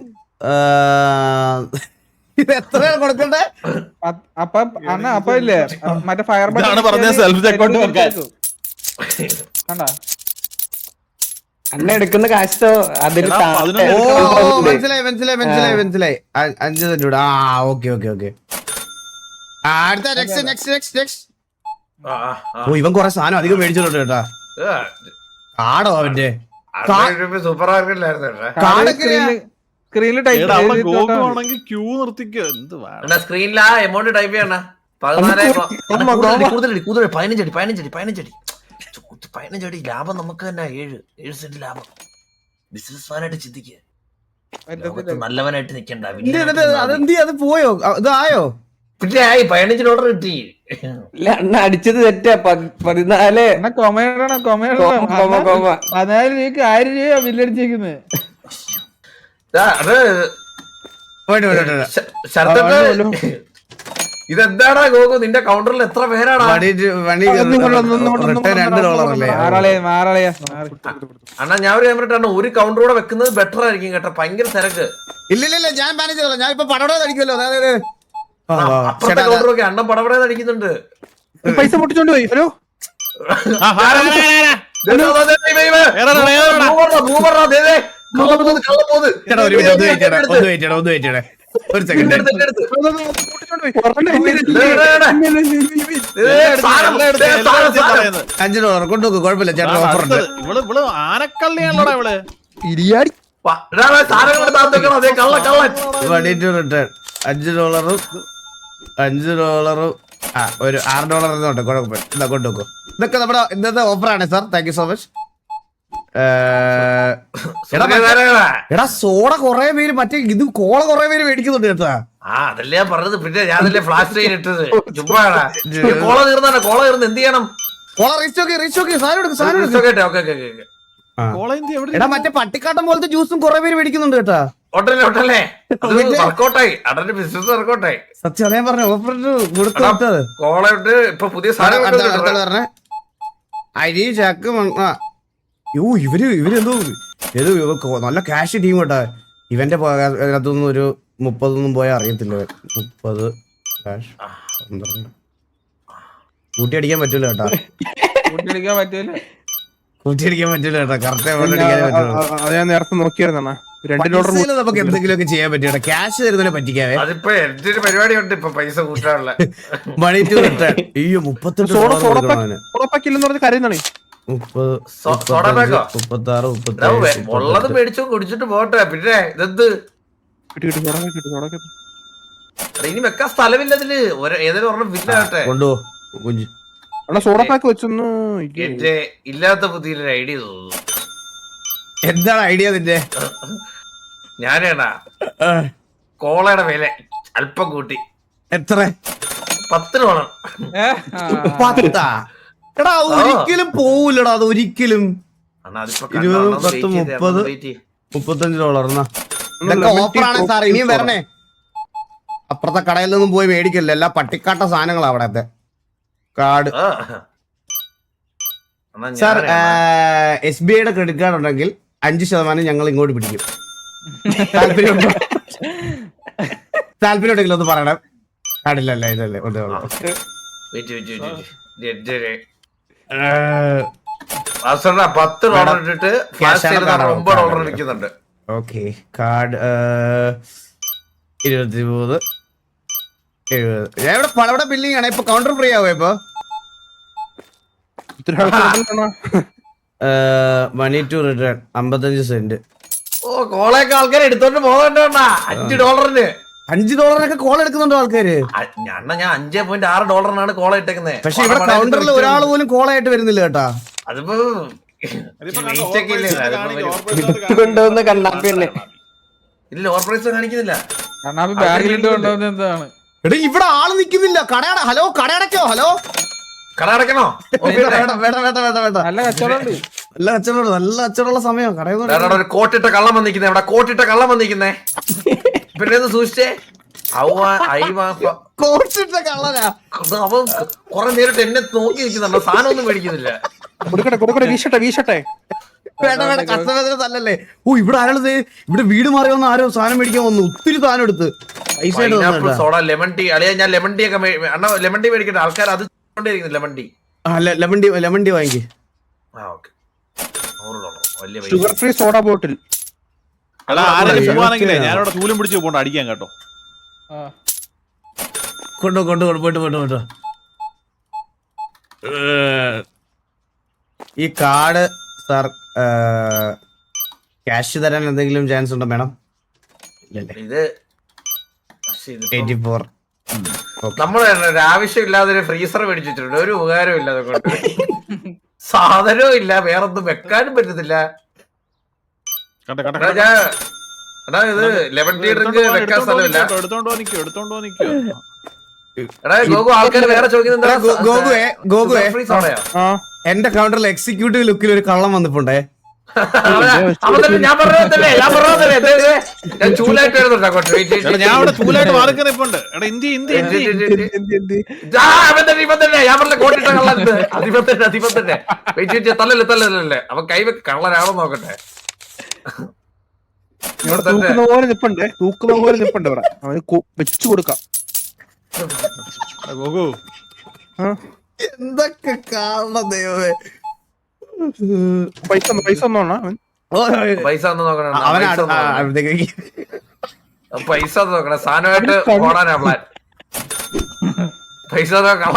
ഇത് എത്ര കൊടുക്കണ്ടേ? അപ്പൊ അണ്ണ അപ്പൊ ഇല്ലേ മറ്റേ ഫയർ കണ്ടാ അണ്ണ എടുക്കുന്ന കാശോ അതിൽ മനസ്സിലായി 5 സെന്റ് കൂടെ. ഓക്കെ അടുത്ത നെക്സ്റ്റ്. ഇവൻ കൊറേ സാധനം അധികം മേടിച്ചിട്ടുണ്ട് കേട്ടാ. കാടോ അവന്റെ സൂപ്പർ മാർക്കറ്റിലായിരുന്നു. സ്ക്രീനിൽ ടൈപ്പ് ക്യൂ നിർത്തിക്കോ. സ്ക്രീനിൽ ആ എമൗണ്ട് ടൈപ്പ് ചെയ്യണ 15 അടി ലാഭം നമുക്ക് തന്നെ. 7 സെന്റ് ലാഭം. ബിസിനസ് മാനായിട്ട് ചിന്തിക്കുക. നല്ലവനായിട്ട് നിക്കണ്ട. അത് പോയോ? ഇതായോ? പിന്നെ ആയി 15 ഓർഡർ കിട്ടി. അണ്ണ അടിച്ചത് തെറ്റാ. 14 1000 രൂപ ബില്ലടിച്ചേക്കുന്നത്. ഇതെന്താടാ ഗോകു? നിന്റെ കൗണ്ടറിൽ എത്ര പേരാടാ? അണ്ണാ ഞാൻ ഒരു ക്യാമറ ഒരു കൗണ്ടർ കൂടെ വെക്കുന്നത് ബെറ്റർ ആയിരിക്കും കേട്ടോ. ഭയങ്കര തിരക്ക്. ഇല്ല ഞാൻ മാനേജ് ചെയ്തോളാം. ഞാൻ ഇപ്പൊ പടവട അടിക്കുമല്ലോ. അപ്പുറത്തെ കൗണ്ടറൊക്കെ അണ്ണൻ പടപടേ അടിക്കുന്നുണ്ട്. പൈസ പൊട്ടിച്ചോണ്ട് പോയി. ഹലോ ഒരു സെക്കൻഡ്. എടുത്ത്. കൂട്ടിക്കൊണ്ട് പോയി. $5 കൊണ്ടുപോകും, കുഴപ്പമില്ല ചേട്ടൻ, ഓഫർ ഉണ്ട്. ഇവള് ആനക്കള്ളിയാണല്ലോടാ ഇവള്. ഇരിയാടി. സാധനങ്ങൾ താത്തോക്കണം. അതേ കള്ളൻ. Money to return. $5 $5 ഒരു $6 കുഴപ്പമില്ല. ഇതാ കൊണ്ടുപോകും. ഇതൊക്കെ നമ്മുടെ ഇന്നത്തെ ഓഫറാണ് sir. Thank you so much. എടാ സോഡ കൊറേ പേര് മറ്റേ ഇത് കോള കൊറേ പേര് മേടിക്കുന്നുണ്ട് കേട്ടാ. അതല്ലേ ഞാൻ പറഞ്ഞത്. പിന്നെ ഞാനല്ലേ ഫ്ലാഷ് ട്രെയിൻ ഇട്ടത്. ചുമ്മാടാ. കോള തീർന്ന് എന്ത് ചെയ്യണം? കോള റീസ്റ്റോക്ക് സാധനം എടുക്കും. എടാ മറ്റേ പട്ടിക്കാട്ടം പോലത്തെ ജ്യൂസും കൊറേ പേര് മേടിക്കുന്നുണ്ട് കേട്ടാ. ഒട്ടല്ലേ വർക്കൗട്ടായി. അടന്റെ ബിസിനസ് വർക്കൗട്ടായി. സത്യം അതേ പറഞ്ഞ ഓഫർ കൊടുത്തത്. കോള ഇട്ട് ഇപ്പൊ പുതിയ സാധനം പറഞ്ഞ അരി ചക്ക് ഇവരെന്തോ ഏത് നല്ല ക്യാഷ് ടീം കേട്ടാ. ഇവന്റെ അകത്തൊന്നും ഒരു 30 പോയാൽ അറിയത്തില്ല. 30 ക്യാഷ് 12 കൂട്ടിയടിക്കാൻ പറ്റൂല കേട്ടാ. കൂട്ടിയടിക്കാൻ പറ്റൂല കേട്ടാ. കറക്റ്റ് അത് ഞാൻ നേരത്തെ നോക്കിയായിരുന്ന $2 നമുക്ക് എന്തെങ്കിലുമൊക്കെ ചെയ്യാൻ പറ്റും. ക്യാഷ് തരുന്നതിനെ പറ്റിക്കാവേ. അതിപ്പോ എന്റെ ഒരു പരിപാടി ഉണ്ട് ഇപ്പൊ പൈസ കൂട്ടാനുള്ള. മണി ടു റിട്ടേൺ. അയ്യോ ഉറപ്പാക്കില്ലെന്ന് പറഞ്ഞ കാര്യം എന്താണ്? 36 ഉള്ളത് മേടിച്ചു കുടിച്ചിട്ട് പോട്ടെ. പിന്നെ ഇതെന്ത് ഇനി വെക്കാൻ സ്ഥലമില്ല ഇതില്. ഏതായാലും ഒരെണ്ണം വില്ലാട്ടെ. കൊണ്ടുപോ സോഡപ്പാക്ക് വെച്ചൊന്ന്. എന്റെ ഇല്ലാത്ത പുതിയൊരു ഐഡിയ തോന്നുന്നു. എന്താണ് ഐഡിയ നിന്റെ? ഞാനേടാ കോളയുടെ വില അല്പം കൂട്ടി. എത്ര? $10. എടാ ഒരിക്കലും പോവൂലടാ. അത് ഒരിക്കലും. 20, 10, 30, $35. ഇതൊക്കെ ഓഫറാണ് സാർ. ഇനിയും വരണേ. അപ്പുറത്തെ കടയിൽ നിന്നും പോയി മേടിക്കല്ലോ. എല്ലാ പട്ടിക്കാട്ട സാധനങ്ങളാ അവിടത്തെ. കാർഡ് സാർ SBIയുടെ ക്രെഡിറ്റ് കാർഡ് ഉണ്ടെങ്കിൽ 5% ഞങ്ങൾ ഇങ്ങോട്ട് പിടിക്കും. താല്പര്യമുണ്ടെങ്കിൽ ഒന്ന് പറയണം. കാർഡില്ലല്ലേ ഇതല്ലേ $10 ഇട്ടിട്ട് $9 വിൽക്കുന്നുണ്ട്. Okay card 23 70. അവിടെ ബില്ലിംഗ് ആണ്. ഇപ്പൊ കൗണ്ടർ ഫ്രീ ആവോ? ഇപ്പൊ മണി ടു റിട്ടേൺ 55 സെന്റ്. ഓ കോളയൊക്കെ ആൾക്കാർ എടുത്തോണ്ട് പോകണ്ട. $5 $5 കോൾ എടുക്കുന്നുണ്ടോ ആൾക്കാര്? ഞാൻ $5.6 കോള ഇട്ടേക്കുന്നത്. പക്ഷെ ഇവിടെ കൗണ്ടറിൽ ഒരാൾ പോലും കോളായിട്ട് വരുന്നില്ല കേട്ടാ. അതിപ്പോ ഇല്ല ഓവർ പ്രൈസ് കാണിക്കുന്നില്ല. എന്താണ് ഇവിടെ ആള് നിക്കുന്നില്ല. കടയട. ഹലോ കടയടക്കോ? ഹലോ കട അടക്കണോ? നല്ല കച്ചവടമുണ്ട്. നല്ല കച്ചവടം. നല്ല കച്ചവടമുള്ള സമയം. കടയിൽ ഒരു കോട്ടിട്ട കള്ളം വന്നിരിക്കുന്നേ. ഇവിടെ കോട്ടിട്ട കള്ളം വന്നിരിക്കുന്നേ. പിന്നെ സൂക്ഷിച്ചേ. കോട്ടിട്ട കള്ളനാ. അവൻ കൊറേ നേരിട്ട് എന്നെ നോക്കി നിൽക്കുന്നുണ്ടോ. സാധനം ഒന്നും മേടിക്കുന്നില്ല. വീശട്ടെ വേണ്ട കസ്റ്റമേഴ്സിന് തല്ലല്ലേ. ഓ ഇവിടെ ആരാളത്? ഇവിടെ വീട് മാറി വന്ന് ആരോ സാധനം മേടിക്കാൻ വന്നു. ഒത്തിരി സാധനം എടുത്ത് പൈസ. സോഡ ലെമൺ ടീ അളിയാ. ഞാൻ ലെമൺ ടീ ഒക്കെ അണ്ണ ലെമൺ ടീ മേടിക്കട്ടെ. ആൾക്കാർ അത് ലെമൺ ടീ. ലെമൺ ടീ വാങ്ങി. $100 ഷുഗർ ഫ്രീ സോഡ ബോട്ടിൽ. ഞാനവിടെ ചൂലും പിടിച്ച് പോകണ്ട അടിക്കാൻ കേട്ടോ. പോയിട്ട് ഈ കാർഡ് സാർ ക്യാഷ് തരാൻ എന്തെങ്കിലും ചാൻസ് ഉണ്ടോ മേഡം? ഇത് 84. നമ്മള് ആവശ്യമില്ലാതെ ഒരു ഫ്രീസർ മേടിച്ചു വെച്ചിട്ടുണ്ട്. ഒരു ഉപകാരവും ഇല്ല. അതുകൊണ്ട് സാധനവും ഇല്ല. വേറൊന്നും വെക്കാനും പറ്റത്തില്ല. എടാ ഇത് ലെമൺ ടീ ഡ്രിങ്ക് വെക്കാൻ സ്ഥലമില്ല. എടാ ഗോകു ആൾക്കാർ വേറെ ചോദിക്കുന്നുണ്ട്. എന്റെ കൗണ്ടറിൽ എക്സിക്യൂട്ടീവ് ലുക്കിൽ ഒരു കള്ളം വന്നിട്ടുണ്ടേ. ഞാൻ പറഞ്ഞതല്ലേ. ഞാൻ ചൂലായിട്ട് ഞാൻ പറഞ്ഞ കോട്ടിട്ട കള്ളൻ. തല്ലല്ലേ. അവൻ കൈവെക്ക് കള്ളനാണോ നോക്കട്ടെ. തൂക്കുന്ന പോലെ നിപ്പുണ്ട് ഇവിടെ. അവന് വെച്ചു കൊടുക്കാം. എന്തൊക്കെ കാണണം ദൈവമേ. പൈസ ഒന്നോണ പൈസ ഒന്ന് നോക്കണം. പൈസ നോക്കണം സാധനമായിട്ട് ഓടാനാ പ്ലാൻ. പൈസ നോക്കണം.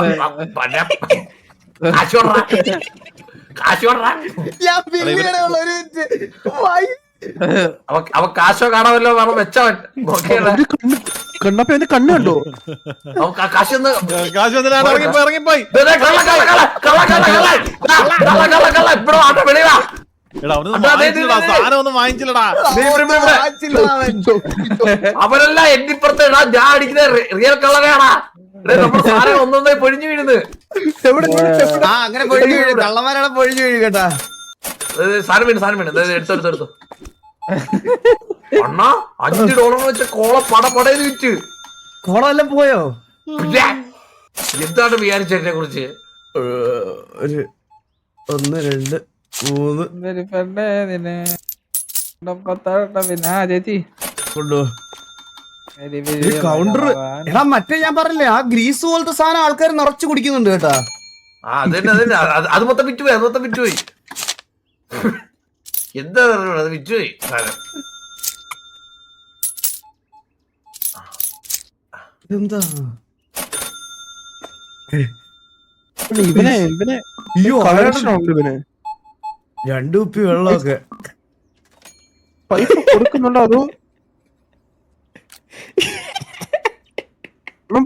ഞാൻ ബില്ലിയുടെ ഉള്ള ഒരു മിനിറ്റ്. വൈ. അവ കാശോ കാണാമല്ലോ പറഞ്ഞ വെച്ചവൻ നോക്കിയാണ്. കണ്ണപ്പ എന്റെ കണ്ണ് കണ്ടോ? അവൻ കാശൊന്ന് കാശ് വന്നില്ല, ഇറങ്ങിപ്പോയി എടാ അവനൊന്നും വാങ്ങിച്ചില്ലടാ, സാധനം ഒന്നും വാങ്ങിച്ചില്ലടാ. അവരെല്ലാം എന്നിപ്പുറത്ത് ഇടാ, ഞാൻ അടിക്കുന്ന റിയൽ കളറാണ്. നമ്മുടെ സാധനം ഒന്നൊന്നായി പൊഴിഞ്ഞു വീഴുന്നത്. ആ അങ്ങനെ പൊഴിഞ്ഞു വീഴും, കള്ളന്മാരാണ് പൊഴിഞ്ഞു വീഴും കേട്ടാ. സാധനം വീണ് എടുത്തെടുത്തെടുത്തു. അണ്ണാ $5 വെച്ച കോള പടപടയിൽ വിറ്റ്. കോളെല്ലാം പോയോ? പിന്നെ എന്താണ് വിചാരിച്ചതിനെ കുറിച്ച്? ഒരു 1 2 3 എന്തൊരു പെണ്ണേ നിന്നെ പിന്നെ ചേച്ചി കൊണ്ടോ കൗണ്ടർ. എടാ മറ്റേ ഞാൻ പറഞ്ഞില്ലേ ആ ഗ്രീസ് പോലത്തെ സാധനം ആൾക്കാർ നിറച്ചു കുടിക്കുന്നുണ്ട് കേട്ടാ. ആ അതന്നെ അത് മൊത്തം വിറ്റുപോയി. അത് മൊത്തം വിറ്റുപോയി. എന്താ അത് വിറ്റുപോയി സാധനം. എന്താ ഇവനെ അയ്യോ collection ഉണ്ട് ഇവന്. 2 കുപ്പി വെള്ളമൊക്കെ പൈസ കൊടുക്കുന്നുണ്ടോ അതോ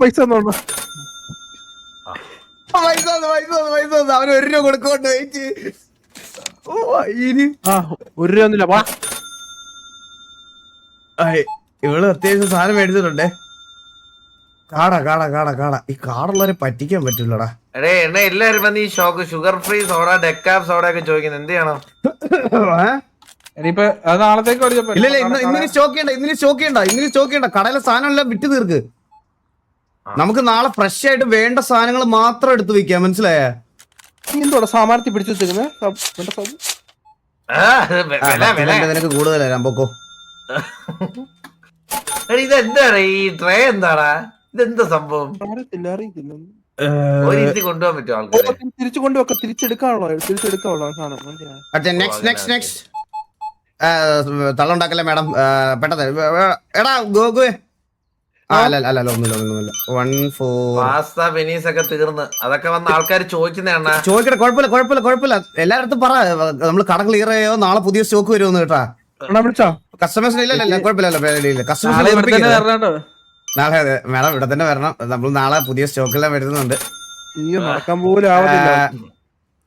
പൈസ തന്നോണ്ടോ? പൈസ അവന് 1 രൂപ കൊടുക്കോണ്ട് വെയിറ്റ്. ഓ ഇനി ആ 1 രൂപ ഒന്നുമില്ല. വാ ഇവള് അത്യാവശ്യം സാധനം മേടിച്ചിട്ടുണ്ടേ. കാടാ ഈ കാടുള്ളവരെ പറ്റിക്കാൻ പറ്റില്ലടാ. എടേ എണ്ണ എല്ലാരും വന്ന് ഈ ഷുഗർ ഫ്രീ സോഡ ഡെക്കാഫ് സോഡ ഒക്കെ ചോദിക്കുന്നത് എന്ത് ചെയ്യണം? ഇനിയിപ്പോ അത് നാളത്തേക്ക് ഓടിച്ചപ്പോ ഇല്ല ഇന്നിന് സ്റ്റോക്ക് ചെയ്യണ്ട. കടയിലെ സാധനം എല്ലാം വിറ്റ് തീർക്ക്. നമുക്ക് നാളെ ഫ്രഷ് ആയിട്ട് വേണ്ട സാധനങ്ങൾ മാത്രം എടുത്ത് വെക്കാം, മനസ്സിലായ? എന്തോടാ സാമാനത്തിൽ പിടിച്ചു വെച്ചിരിക്കുന്നത്? നിനക്ക് കൂടുതലാ പൊക്കോ. ഇതെന്താണ് ഈ ട്രേ? എന്താടാ ഇതെന്താ സംഭവം? അറിയത്തില്ല. ഒരു രീതി കൊണ്ടുപോകാൻ പറ്റും ആൾക്കാരെ? തിരിച്ചു കൊണ്ടുവെക്ക, തിരിച്ചെടുക്കാനുള്ള സാധനം. നെക്സ്റ്റ് തള്ളുണ്ടാക്കല്ലേ മാഡം, പെട്ടെന്ന്. എടാ ഗോകുവേ. അല്ല ഒന്നുമില്ല. 1 4 പാസ്ത വെനീസ് ഒക്കെ തീർന്ന് അതൊക്കെ വന്ന ആൾക്കാർ ചോദിക്കുന്നതാണ്. ചോദിക്കട്ടെ, കുഴപ്പമില്ല. എല്ലായിടത്തും പറ നമ്മള് കട ക്ലിയർ ചെയ്യോ, നാളെ പുതിയ സ്റ്റോക്ക് വരുമെന്ന് കേട്ടാ. വിളിച്ചോ കസ്റ്റമേഴ്സിന്? ഇല്ല കുഴപ്പമില്ല. നാളെ നാളെ മാഡം ഇവിടെ തന്നെ വരണം. നമ്മൾ നാളെ പുതിയ സ്റ്റോക്കെല്ലാം വരുന്നുണ്ട്. നടക്കാൻ പോലും ആവത്തില്ല.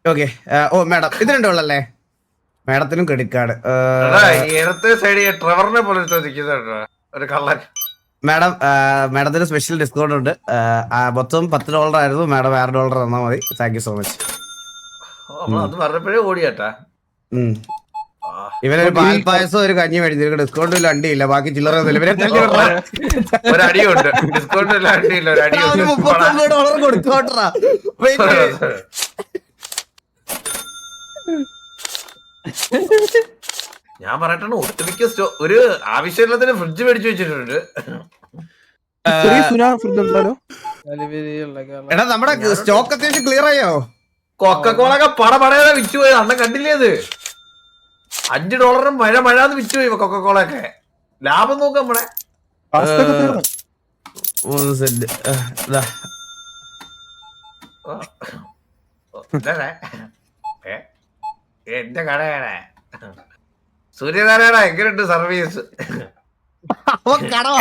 ഓക്കെ. ഓ മാഡം ഇത് 2 ഉള്ളല്ലേ? മാഡത്തിനും ക്രെഡിറ്റ് കാർഡ്. ഇടത്തെ സൈഡ് ട്രെവറിനെ പോലെ ഒരു കള്ളൻ. മാഡത്തിന് സ്പെഷ്യൽ ഡിസ്കൗണ്ട് ഉണ്ട്. മൊത്തം $10 ആയിരുന്നു. മാഡം $6 തന്നാൽ മതി. Thank you so much. അത് പറഞ്ഞപ്പോഴേ ഓടിയാട്ടാ. ഇവനൊരു പാൽപ്പായസം ഒരു കഞ്ഞി മേടിച്ചു. ഡിസ്കൗണ്ട് ഇല്ല, അണ്ടിയില്ല, ബാക്കി ചില്ലറ ഒരടിയുണ്ട്. ഡിസ്കൗണ്ട് ഇല്ല, അണ്ടിയില്ല, ഒരു അടിയുണ്ട്. $39 കൊടുക്കോട്ടാ. ഞാൻ പറയട്ടെ, ഒട്ടുമിക്ക ഒരു ആവശ്യമില്ലാത്തിന് ഫ്രിഡ്ജ് മേടിച്ചു വെച്ചിട്ടുണ്ട്. എടാ നമ്മുടെ സ്റ്റോക്ക് അത്യാവശ്യം ക്ലിയർ ആയോ? കൊക്കക്കോളൊക്കെ പടപടയാതെ വിറ്റുപോയി. അന്ന് കണ്ടില്ലേ അത്? $5 മഴന്ന് വിറ്റുപോയി കൊക്കക്കോളൊക്കെ. ലാഭം നോക്കാം നമ്മളെ. 3 സെന്റ്. എന്റെ കടയാണ് സൂര്യനാരായണ. എങ്ങനെയുണ്ട് സർവീസ്?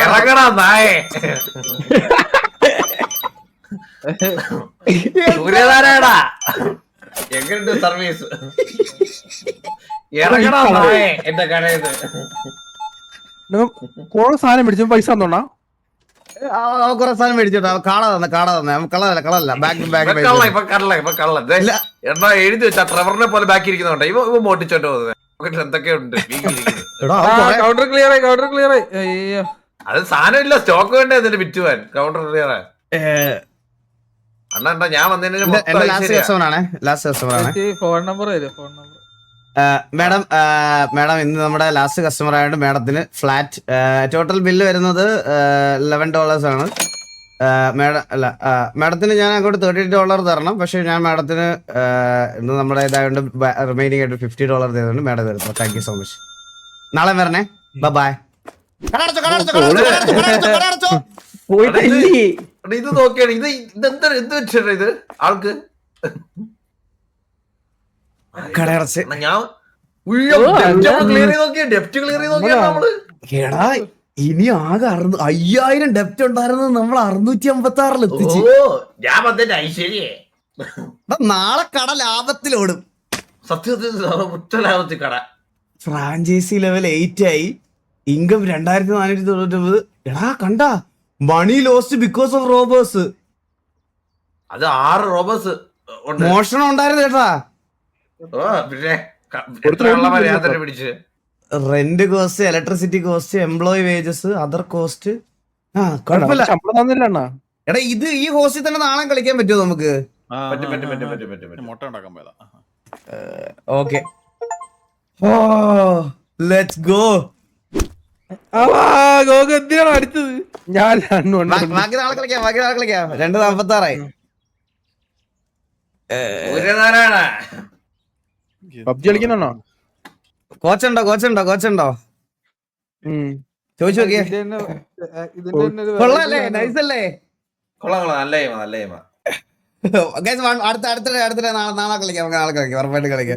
ഇറങ്ങടാ നായേ. സൂര്യനാരായണ എങ്ങനെയുണ്ട് സർവീസ്? ഇറങ്ങടാ നായേ എന്റെ കടയിൽ. സാധനം പിടിച്ചു പൈസ തന്നോണ്ടാ? കുറെ സാധനം മേടിച്ചോട്ടാ. കാട തന്നെ കളല്ല. ഇപ്പൊ കള്ള എന്നാ എഴുതി വെച്ചാ ട്രെവറിനെ പോലെ ബാക്കി ഇരിക്കുന്നുണ്ട്. ഇവ മോട്ടിച്ചോണ്ട് പോകുന്നത് എന്തൊക്കെയുണ്ട്. കൗണ്ടർ ക്ലിയർ ആയി. അയ്യോ അത് സാധനം ഇല്ല, സ്റ്റോക്ക് വേണ്ടേ എന്നിട്ട് വിറ്റുവാൻ. കൗണ്ടർ ക്ലിയർ അണ്ണാ ഞാൻ വന്നതിന് ഫോൺ നമ്പർ മാഡം ഇന്ന് നമ്മുടെ ലാസ്റ്റ് കസ്റ്റമർ ആയതുകൊണ്ട് മാഡത്തിന് ഫ്ലാറ്റ് ടോട്ടൽ ബില്ല് വരുന്നത് $11 ആണ്. മാഡത്തിന് ഞാൻ അങ്ങോട്ട് $30 തരണം. പക്ഷെ ഞാൻ മാഡത്തിന് ഇന്ന് നമ്മുടെ ഇതായതുകൊണ്ട് റിമൈനിങ് ആയിട്ട് $50 തരുന്നുണ്ട്. മാഡം തരുന്നു. Thank you so much. നാളെ വരണേ. ബൈ. കടടച്ചോ, കടടച്ചോ, കടടച്ചോ, കടടച്ചോ, കടടച്ചോ, കടടച്ചോ. പോയിട്ടില്ലേ എടാ, ഇത് നോക്കിയാണ് ഇതെന്താ എന്ത് വെച്ചിട്ടാ ഇത് ആൾക്ക് കടയടച്ച്. എന്നാ ഞാൻ ക്ലിയർ ചെയ്ത് നോക്കിയാ ഡെപ്റ്റ് ക്ലിയർ ചെയ്ത് നോക്കിയാ നമ്മള് എടാ ഇനി ആകെ 5000 ഡെപ്റ്റ് ഉണ്ടായിരുന്നത് നമ്മൾ 656 എത്തിച്ച്. ഞാൻ വന്നിട്ട് ഐശ്വര്യേ എടാ, നാളെ കട ലാഭത്തിലോടും. സത്യത്തിൽ ഉറ്റ ലാഭത്തിൽ കട ഫ്രാഞ്ചൈസി ലെവൽ 8 ആയി. ഇൻകം 2499. എടാ കണ്ടാ, മണി ലോസ്റ്റ് ബിക്കോസ് ഓഫ് റോബേഴ്സ്. അത് 6 റോബേഴ്സ് ഉണ്ട്. മോഷണം ഉണ്ടായിരുന്നു കേട്ടാ. പിന്നെ എത്ര കള്ളന്മാരെ ഞാൻ തന്നെ പിടിച്ച്. Rent cost, electricity cost, employee wages, other cost. കുഴപ്പമില്ല. ശമ്പളം തന്നില്ല അണ്ണാ. എടാ ഇത് ഈ ഹോസ്റ്റിൽ തന്നെ നാളെ കളിക്കാൻ പറ്റുമോ നമുക്ക്? പറ്റും. മുട്ട ഉണ്ടാക്കാൻ പോയതാ. Okay, let's go. ഗോഗ എന്തിനാണ് അടിച്ചത്? ഞാൻ ബാക്കി നാളെ കളിക്കാം. 2:46 സൂര്യനാരായണ പബ്ജി കളിക്കണോ? കോച്ചുണ്ടോ? ചോദിച്ചു നോക്കിയേ. ഇതിന്റെ തന്നെ ഒരു കൊള്ളാല്ലേ? നൈസ് അല്ലേ? കൊള്ളാം നല്ല ഗെയിമാ അടുത്ത നാളെ കളിക്കാം. ഉറപ്പായിട്ട് കളിക്കാം.